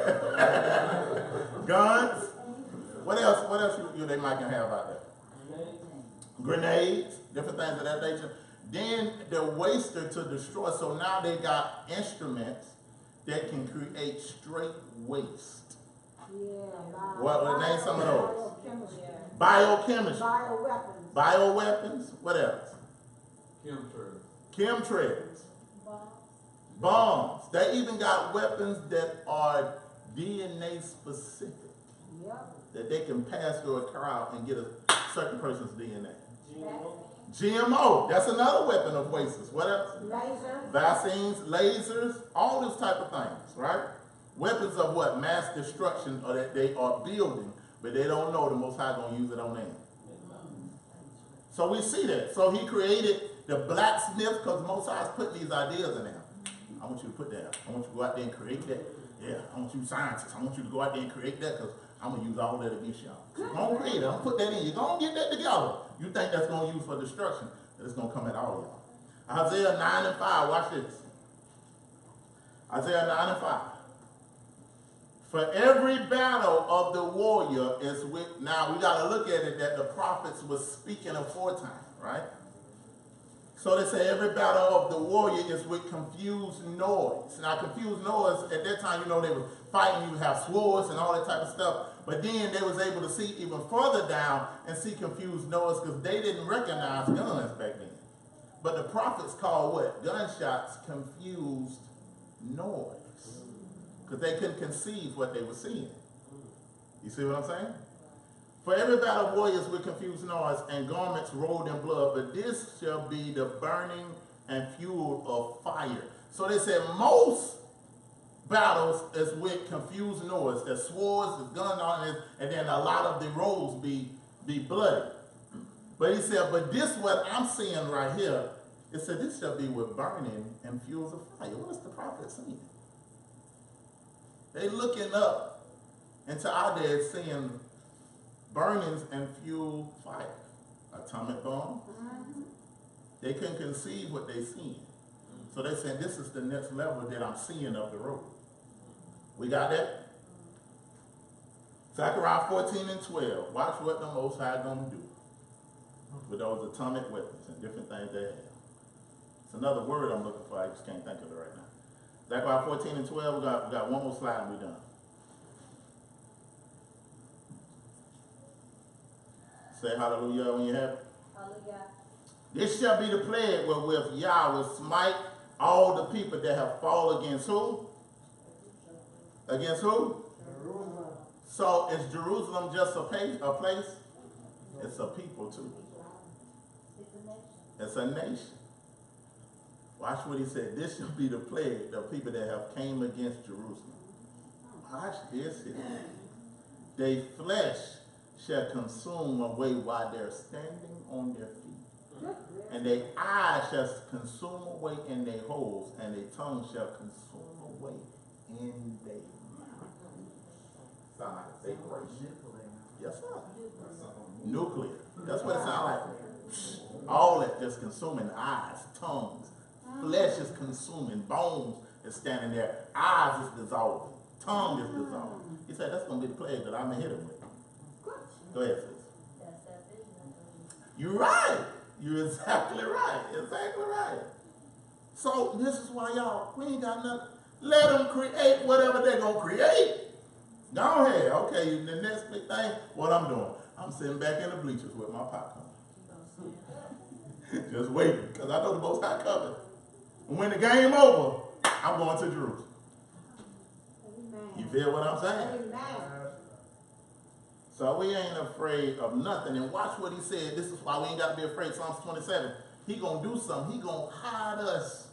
Guns. What else they might can have out there? Grenades, different things of that nature. Then the waster to destroy. So now they got instruments that can create straight waste. What name some of those? Biochemistry. Bioweapons. Bioweapons. What else? Chemtrails. Bombs. They even got weapons that are DNA specific. Yep. That they can pass through a crowd and get a certain person's DNA. GMO. That's another weapon of wastes. What else? Lasers. Vaccines, lasers, all those type of things, right? Weapons of what? Mass destruction, or that they are building, but they don't know the Most High going to use it on them. So we see that. So he created the blacksmith because the Most High is putting these ideas in there. I want you to put that. I want you to go out there and create that. Yeah, I want you scientists. I want you to go out there and create that because I'm going to use all that against y'all. So go and create it. I'm going to put that in. You're going to get that together. You think that's going to use for destruction, but it's going to come at all y'all. Isaiah 9:5. Watch this. Isaiah 9:5. For every battle of the warrior is with, now we got to look at it that the prophets were speaking aforetime, right? So they say every battle of the warrior is with confused noise. Now confused noise, at that time, you know, they were fighting, you would have swords and all that type of stuff. But then they was able to see even further down and see confused noise because they didn't recognize guns back then. But the prophets called what? Gunshots confused noise. Because they couldn't conceive what they were seeing. You see what I'm saying? For every battle of warriors with confused noise and garments rolled in blood, but this shall be the burning and fuel of fire. So they said most battles is with confused noise. There's swords, there's guns on it, and then a lot of the rolls be bloody. But he said, but this what I'm seeing right here, it said this shall be with burning and fuels of fire. What is the prophet saying? They looking up into our day seeing burnings and fuel fire. Atomic bomb. They couldn't conceive what they seen. So they said this is the next level that I'm seeing up the road. We got that? Zechariah 14:12. Watch what the Most High gonna do with those atomic weapons and different things they have. It's another word I'm looking for. I just can't think of it right now. Zechariah 14:12. We got one more slide and we're done. Say hallelujah when you have it. Hallelujah. This shall be the plague wherewith YAH will smite all the people that have fallen against who? Against who? Jerusalem. So is Jerusalem just a place? It's a people too. It's a nation. Watch what he said. This shall be the plague, the people that have came against Jerusalem. Watch this here. They flesh shall consume away while they're standing on their feet. And their eyes shall consume away in their holes, and their tongue shall consume away in their mouth. Sound like a separation. Yes, sir. Nuclear. That's what it sounds like. All that just consuming eyes, tongues, flesh is consuming, bones is standing there, eyes is dissolving, tongue is dissolving. He said that's going to be the plague that I'm going to hit him with. Go ahead, sis. You're right. You're exactly right. Exactly right. So this is why y'all, we ain't got nothing. Let them create whatever they're going to create. Go ahead. Okay, the next big thing, what I'm doing. I'm sitting back in the bleachers with my popcorn. Just waiting, because I know the Most High coming. And when the game over, I'm going to Jerusalem. You feel what I'm saying? So we ain't afraid of nothing. And watch what he said. This is why we ain't got to be afraid. Psalms 27. He going to do something. He going to hide us.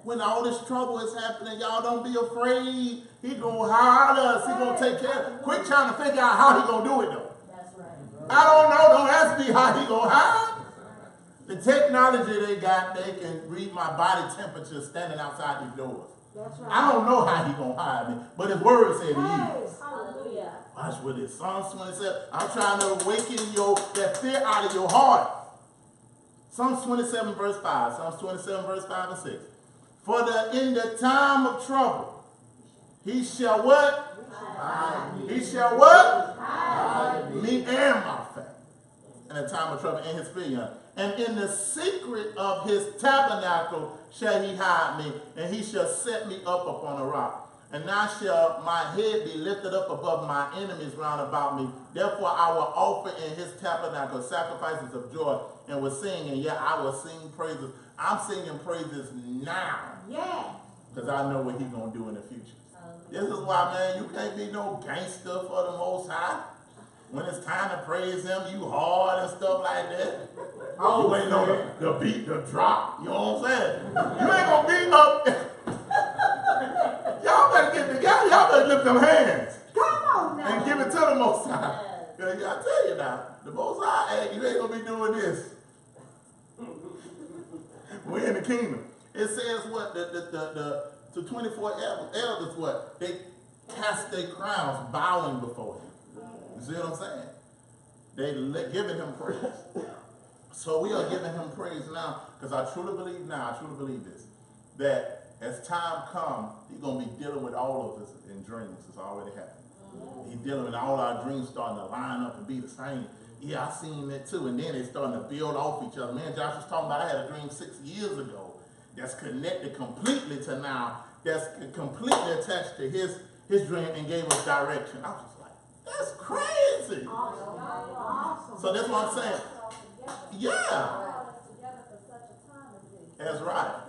When all this trouble is happening, y'all don't be afraid. He going to hide us. He going to take care of it. Quit trying to figure out how he going to do it, though. That's right. I don't know. Don't ask me how he going to hide. The technology they got, they can read my body temperature standing outside these doors. That's right. I don't know how he going to hide me, but his word said he is. Hallelujah. Watch with it. Psalms 27. I'm trying to awaken that fear out of your heart. Psalms 27 verse 5. Psalms 27 verse 5 and 6. For in the time of trouble, he shall what? Hide me. He shall what? Hide Me and my family. In the time of trouble, in his pavilion. And in the secret of his tabernacle shall he hide me, and he shall set me up upon a rock. And now shall my head be lifted up above my enemies round about me. Therefore I will offer in his tabernacle sacrifices of joy, and will sing, and yet I will sing praises. I'm singing praises now. Yeah. Because I know what he's going to do in the future. This is why, man, you can't be no gangster for the Most High. When it's time to praise him, you hard and stuff like that. You ain't know the beat, the drop. You know what I'm saying? You ain't going to beat up. Y'all better get together. Y'all better lift them hands. Come on now. And give it to the Most High. I tell you now, the Most High, hey, you ain't going to be doing this. We're in the kingdom. It says what? The 24 elders, what? They cast their crowns bowing before him. You see what I'm saying? They giving him praise. So we are giving him praise now, because I truly believe this, that as time comes, he's going to be dealing with all of us in dreams. It's already happened. He's dealing with all our dreams starting to line up and be the same. Yeah, I seen that too. And then they starting to build off each other. Man, Josh was talking about, I had a dream 6 years ago that's connected completely to now, that's completely attached to his dream and gave us direction. I was just like, that's crazy. Awesome. So that's what I'm saying. Yeah. That's right.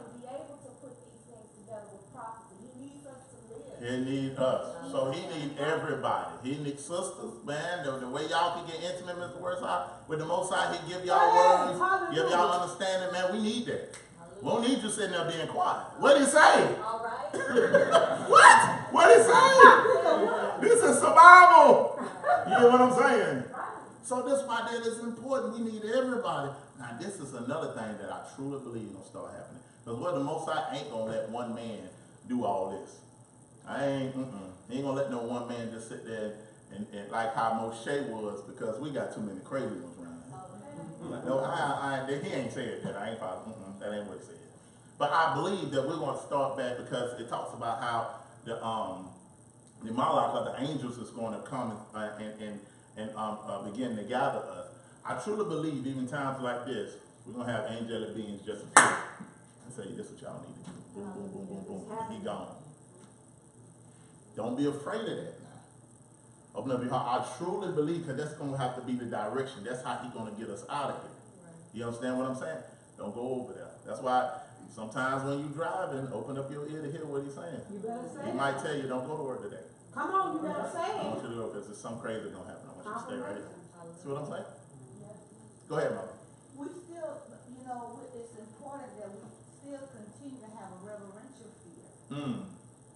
He needs us. So he needs everybody. He needs sisters, man. The way y'all can get intimate, Mr. Wordside, with the Most High, he give y'all words, give y'all understanding, man. We need that. We don't need you sitting there being quiet. What did he say? All right. What? What did he say? This is survival. You know what I'm saying? So that's why that is important. We need everybody. Now, this is another thing that I truly believe will start happening. Because the Most High ain't going to let one man do all this. He ain't going to let no one man just sit there and like how Moshe was, because we got too many crazy ones around here. Like, no, he ain't said that. I ain't following. That ain't what he said. But I believe that we're going to start back, because it talks about how the Malach of the angels is going to come and begin to gather us. I truly believe even times like this, we're going to have angelic beings just appear and say, this is what y'all need to do. Boom, boom, boom, boom, boom. And he gone. Don't be afraid of that now. Open up your heart. I truly believe, because that's going to have to be the direction. That's how he's going to get us out of here. You understand what I'm saying? Don't go over there. That's why sometimes when you're driving, open up your ear to hear what he's saying. You better say He might tell you, don't go to work today. Come on, you better say I it. want you to go, because there's something crazy going to happen. I want you to stay right here. See what I'm saying? Go ahead, Mama. We still, it's important that we still continue to have a reverential fear.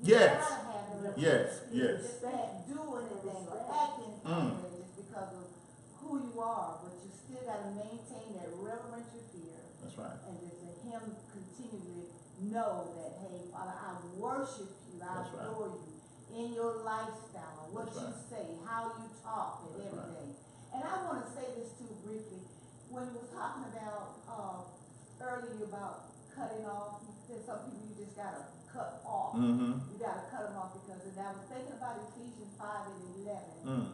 Yes. You gotta have a reverential Yes. fear. Yes. Just that do anything or act anything just because of who you are, but you still gotta maintain that reverential fear That's right. And just let him continually know that, hey, Father, I worship you, I That's right. adore you in your lifestyle, what That's you right. say, how you talk, and That's everything. And I want to say this too briefly. When we were talking about earlier about cutting off, there's some people you just gotta cut off. Mm-hmm. You gotta cut them off because, and I was thinking about Ephesians 5 and 11. Mm.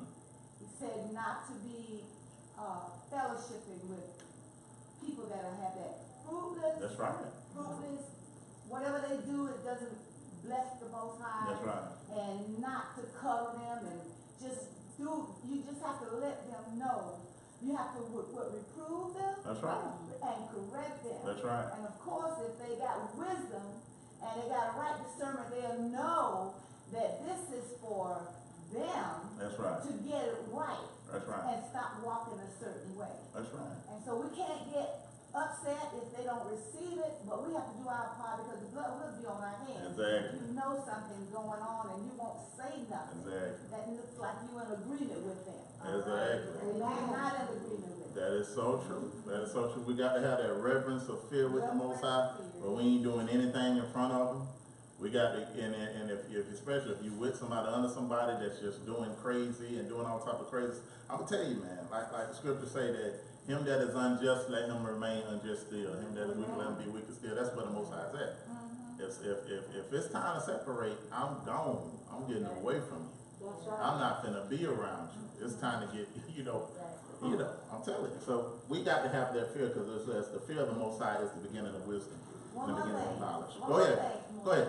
He said not to be fellowshipping with people that have that fruitless. That's right. Fruitless. Whatever they do, it doesn't bless the Most High. That's right. And not to cover them and just do. You just have to let them know. You have to reprove them. That's right. And correct them. That's right. And of course, if they got wisdom and they got a right discernment, they'll know that this is for them. That's right. To get it right. That's right. And stop walking a certain way. That's right. And so we can't get upset if they don't receive it, but we have to do our part because the blood will be on our hands. Exactly. You know something's going on and you won't say nothing. Exactly. That looks like you're in agreement with them. Exactly. And you're not in agreement with them. That is so true. That is so true. We got to have that reverence of fear with the Most High, but we ain't doing anything in front of them. We got to, and if especially if you with somebody, under somebody that's just doing crazy and doing all type of crazy, I'm gonna tell you, man, like the scriptures say that him that is unjust, let him remain unjust still. Him that is wicked, let him be wicked still. That's where the Most High is at. If it's time to separate, I'm gone. I'm getting away from you. I'm not gonna be around you. It's time to get, I'm telling you. So we got to have that fear because the fear of the Most High is the beginning of wisdom, the beginning of knowledge. Go ahead. Go ahead.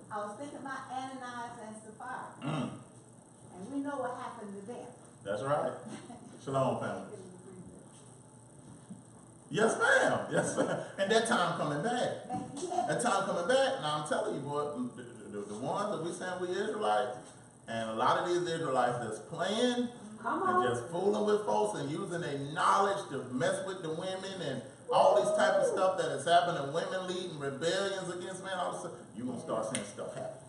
I was thinking about Ananias and Sapphira. And we know what happened to them. That's right. Shalom, family. Yes, ma'am. Yes, ma'am. And that time coming back. That time coming back. Now I'm telling you, boy, the ones that we saying we Israelites, and a lot of these Israelites that's playing and just fooling with folks and using their knowledge to mess with the women and all this type of stuff that is happening, women leading rebellions against men, all this stuff, you're going to start seeing stuff happen.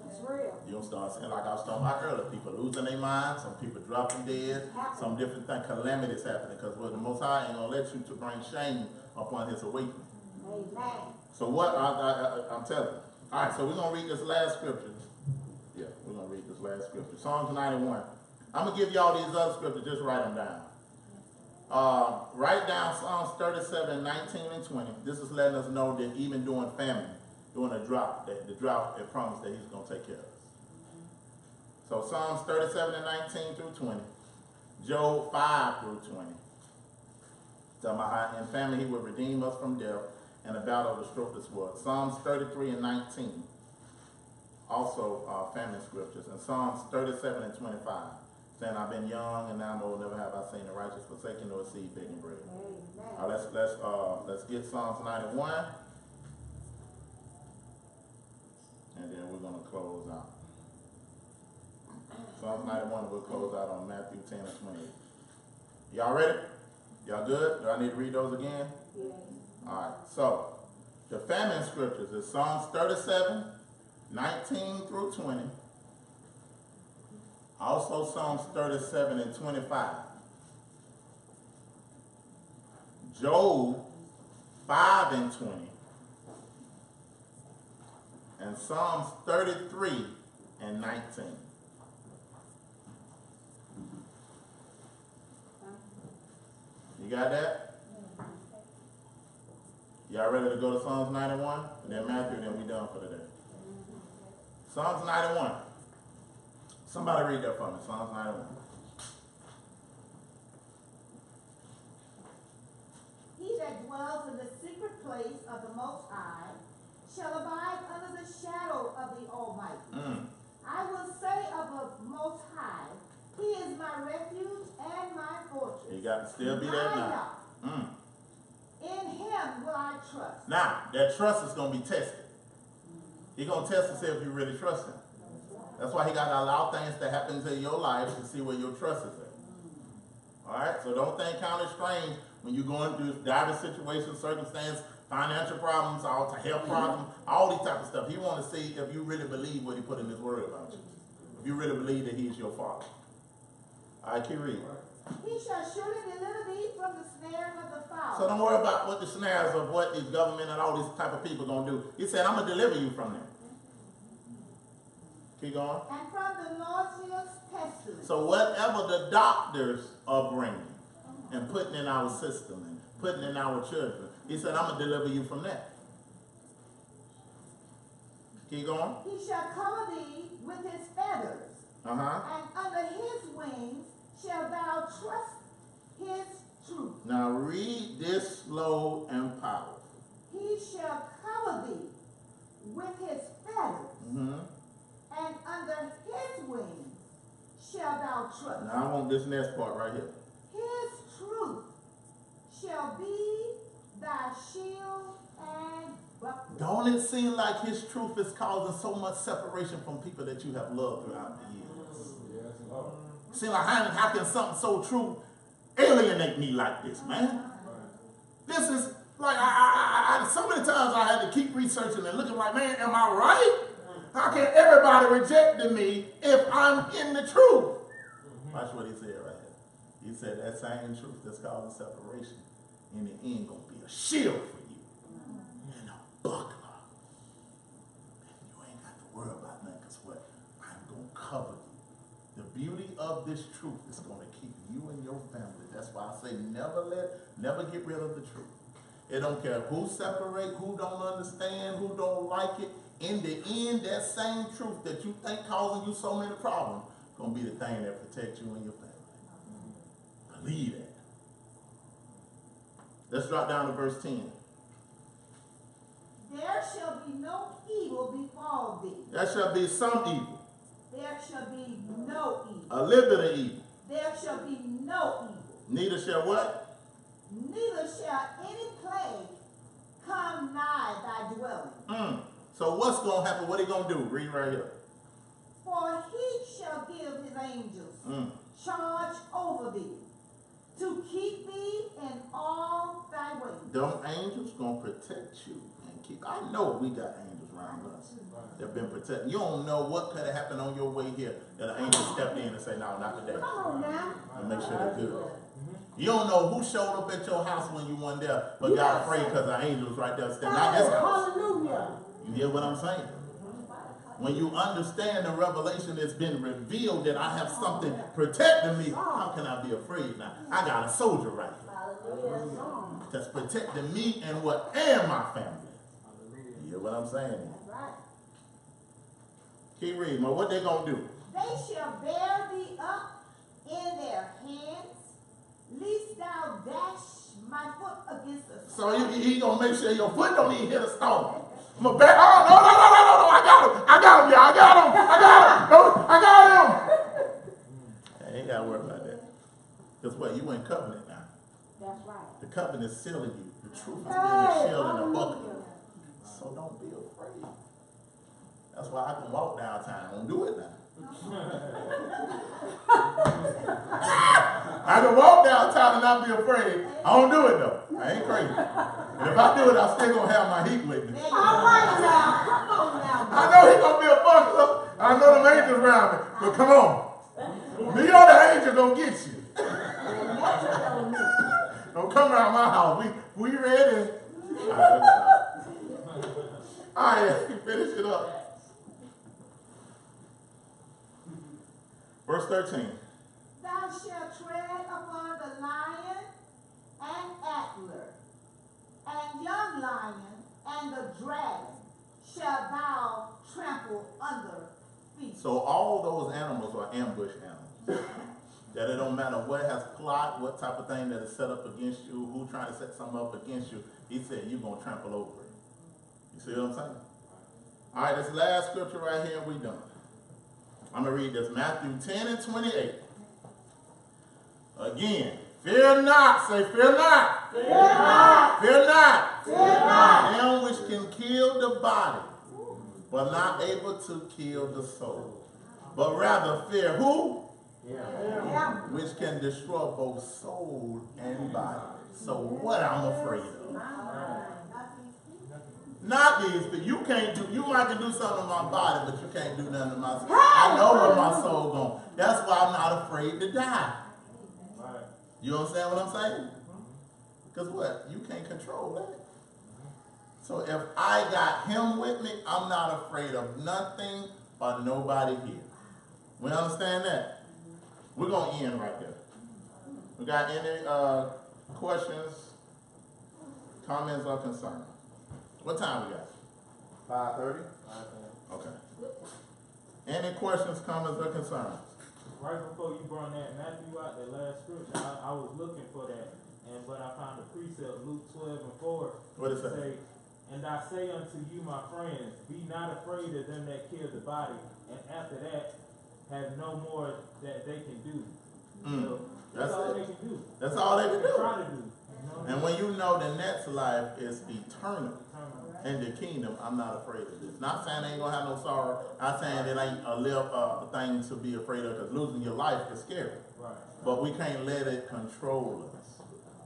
It's real. You're going to start seeing, like I was talking about earlier, people losing their minds, some people dropping dead, some different things, calamities happening, because the Most High ain't going to let you to bring shame upon his awakening. Amen. So what, I'm telling you. All right, so we're going to read this last scripture. Yeah, we're going to read this last scripture. Psalms 91. I'm going to give y'all these other scriptures, just write them down. Write down Psalms 37, 19, and 20. This is letting us know that even during famine, during a drought, the drought, it promised that he's going to take care of us. So Psalms 37 and 19 through 20. Job 5 through 20. Talking about how in famine he would redeem us from death and the battle of the stroke of sword. Psalms 33 and 19. Also famine scriptures. And Psalms 37 and 25. Saying I've been young and now I'm old, never have I seen the righteous forsaken nor seed begging bread. Let's get Psalms 91, and then we're gonna close out. Psalms 91, we'll close out on Matthew 10 and 28. Y'all ready? Y'all good? Do I need to read those again? Yes. All right. So the famine scriptures is Psalms 37, 19 through 20. Also Psalms 37 and 25. Job 5 and 20. And Psalms 33 and 19. You got that? Y'all ready to go to Psalms 91? And then Matthew, then we done for the day. Psalms 91. Somebody read that for me, Psalms 91. He that dwells in the secret place of the Most High shall abide under the shadow of the Almighty. I will say of the Most High, he is my refuge and my fortress. You got to still be that now. In him will I trust. Now, that trust is going to be tested. He's going to test to see if you really trust him. That's why he got to allow things to happen to your life to see where your trust is at. All right? So don't think count it strange when you're going through diverse situations, circumstances, financial problems, all health problems, all these type of stuff. He wants to see if you really believe what he put in his word about you. If you really believe that he's your father. All right, keep reading. He shall surely deliver thee from the snares of the fowler. So don't worry about what the snares of what these government and all these type of people going to do. He said, I'm going to deliver you from them. Keep going. And from the nauseous pestilence. So whatever the doctors are bringing and putting in our system and putting in our children, he said, I'm going to deliver you from that. Keep going. He shall cover thee with his feathers. And under his wings shall thou trust his truth. Now read this slow and powerful. He shall cover thee with his feathers. And under his wings shall thou trust. Now I want this next part right here. His truth shall be thy shield and buckler. Don't it seem like his truth is causing so much separation from people that you have loved throughout the years? Seem like how can something so true alienate me like this, man? This is like I so many times I had to keep researching and looking like, man, am I right? How can everybody reject me if I'm in the truth? Watch what he said right here. He said that same truth that's causing separation in the end gonna be a shield for you and a buckler. And you ain't got to worry about nothing, because what? I'm gonna cover you. The beauty of this truth is gonna keep you and your family. That's why I say never get rid of the truth. It don't care who separate, who don't understand, who don't like it. In the end, that same truth that you think causing you so many problems gonna be the thing that protects you and your family. Believe that. Let's drop down to verse 10. There shall be no evil befall thee. There shall be some evil. There shall be no evil. A little bit of evil. There shall be no evil. Neither shall what? Neither shall any plague come nigh thy dwelling. So what's going to happen? What he going to do? Read right here. For he shall give his angels charge over thee, to keep thee in all thy ways. Them angels going to protect you and keep. I know we got angels around us that have been protected. You don't know what could have happened on your way here that an angel stepped in and say, no, not today. Come on now. And make sure they're good. You don't know who showed up at your house when you weren't there, but got afraid because the angel was right there standing at this house. Hallelujah. You hear what I'm saying? When you understand the revelation that's been revealed that I have something protecting me, how can I be afraid now? I got a soldier right here that's protecting me and what? And my family. You hear what I'm saying? Keep reading. Well, what they gonna do? They shall bear thee up in their hands, lest thou dash my foot against a stone. So he gonna make sure your foot don't even hit a stone. I'm a bear. Oh, no, I got him, y'all. I got him. I ain't gotta worry about that. Because what? You in covenant now. That's right. The covenant is sealing you. The truth is being a shield and a buckler. So don't be afraid. That's why I can walk downtown. Don't do it now. I can walk downtown and not be afraid. I don't do it though. I ain't crazy. And if I do it, I'm still gonna have my heat with me. All right now, come on now. I know he's gonna be a buckler. I know them angels around me. But come on. Me or the angel gonna get you. Don't come around my house. We ready. All right, finish it up. Verse 13. Thou shalt tread upon the lion and antler, and young lion and the dragon shall thou trample under feet. So all those animals are ambush animals. That it don't matter what has plot, what type of thing that is set up against you, who trying to set something up against you, he said you're going to trample over it. You see what I'm saying? All right, this last scripture right here, we done. I'm going to read this, Matthew 10 and 28. Again, fear not, say fear not. Fear not. Fear not. Fear not. Them which can kill the body, but not able to kill the soul. But rather fear who? Yeah. Which can destroy both soul and body. So what I'm afraid of? Not these, but you can't do, you might can do something to my body, but you can't do nothing to my soul. I know where my soul going. That's why I'm not afraid to die. You understand what I'm saying? Because what? You can't control that. So if I got him with me, I'm not afraid of nothing or nobody here. We understand that? We're going to end right there. We got any questions, comments, or concerns? What time we got? 5:30. Okay. Any questions, comments, or concerns? Right before you brought that Matthew out, that last scripture, I was looking for that, but I found a precept, Luke 12:4. What is that? Say, and I say unto you, my friends, be not afraid of them that kill the body, and after that, have no more that they can do. So that's all they can do. That's all they can do. Try to do. And when you know the next life is eternal in the kingdom, I'm not afraid of this. Not saying they ain't gonna have no sorrow. Not saying it ain't a thing to be afraid of, because losing your life is scary. Right. But we can't let it control us.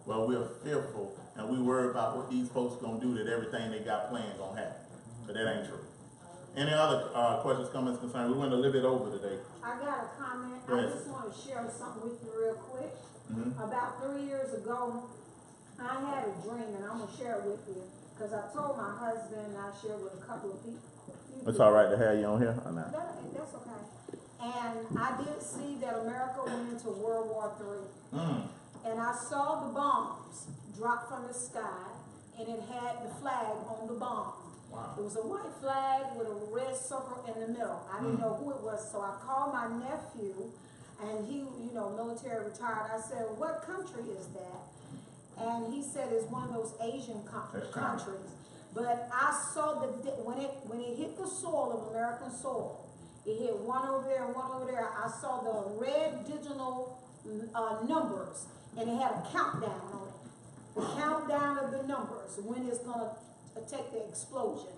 Well, we're fearful and we worry about what these folks gonna do, that everything they got planned gonna happen. But that ain't true. Any other questions, comments, concerns? We went a little bit over today. I got a comment. Go ahead. I just want to share something with you real quick. About 3 years ago, I had a dream, and I'm going to share it with you, because I told my husband, and I shared with a couple of people. It's all right to have you on here or not? That's okay. And I did see that America went into World War III. And I saw the bombs drop from the sky, and it had the flag on the bomb. Wow. It was a white flag with a red circle in the middle. I didn't know who it was, so I called my nephew, and he, military retired. I said, what country is that? And he said it's one of those Asian countries. But I saw when it hit the soil of American soil, it hit one over there and one over there. I saw the red digital numbers, and it had a countdown on it. The countdown of the numbers, when it's gonna take the explosion.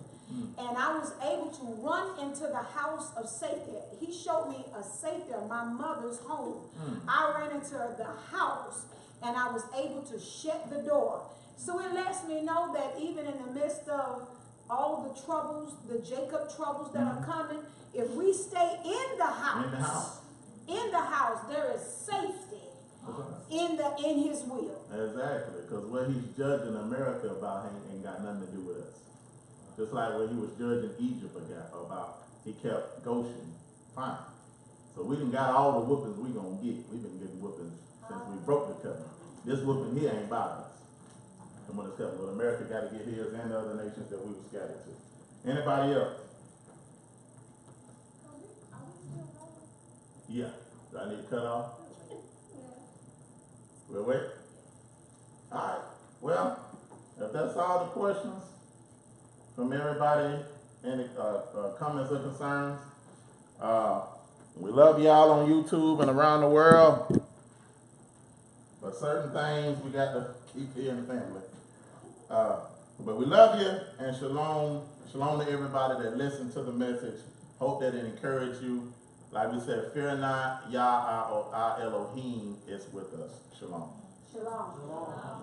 And I was able to run into the house of safety. He showed me a safety of my mother's home. I ran into the house, and I was able to shut the door. So it lets me know that even in the midst of all the troubles, the Jacob troubles that are coming, if we stay in the house, there is safety in his will. Exactly, because what he's judging America about ain't got nothing to do with us. Just like what he was judging Egypt about, he kept Goshen fine. So we done got all the whoopings we gonna get. We've been getting whoopings since we broke the covenant. This whooping here ain't about us. And when it's covenant, but America got to get his and the other nations that we were scattered to. Anybody else? Yeah. Do I need to cut off? We'll wait. All right. Well, if that's all the questions from everybody, any comments or concerns, we love y'all on YouTube and around the world. But certain things we got to keep here in the family. But we love you, and shalom. Shalom to everybody that listened to the message. Hope that it encouraged you. Like we said, fear not, YAH, our Elohim is with us. Shalom. Shalom.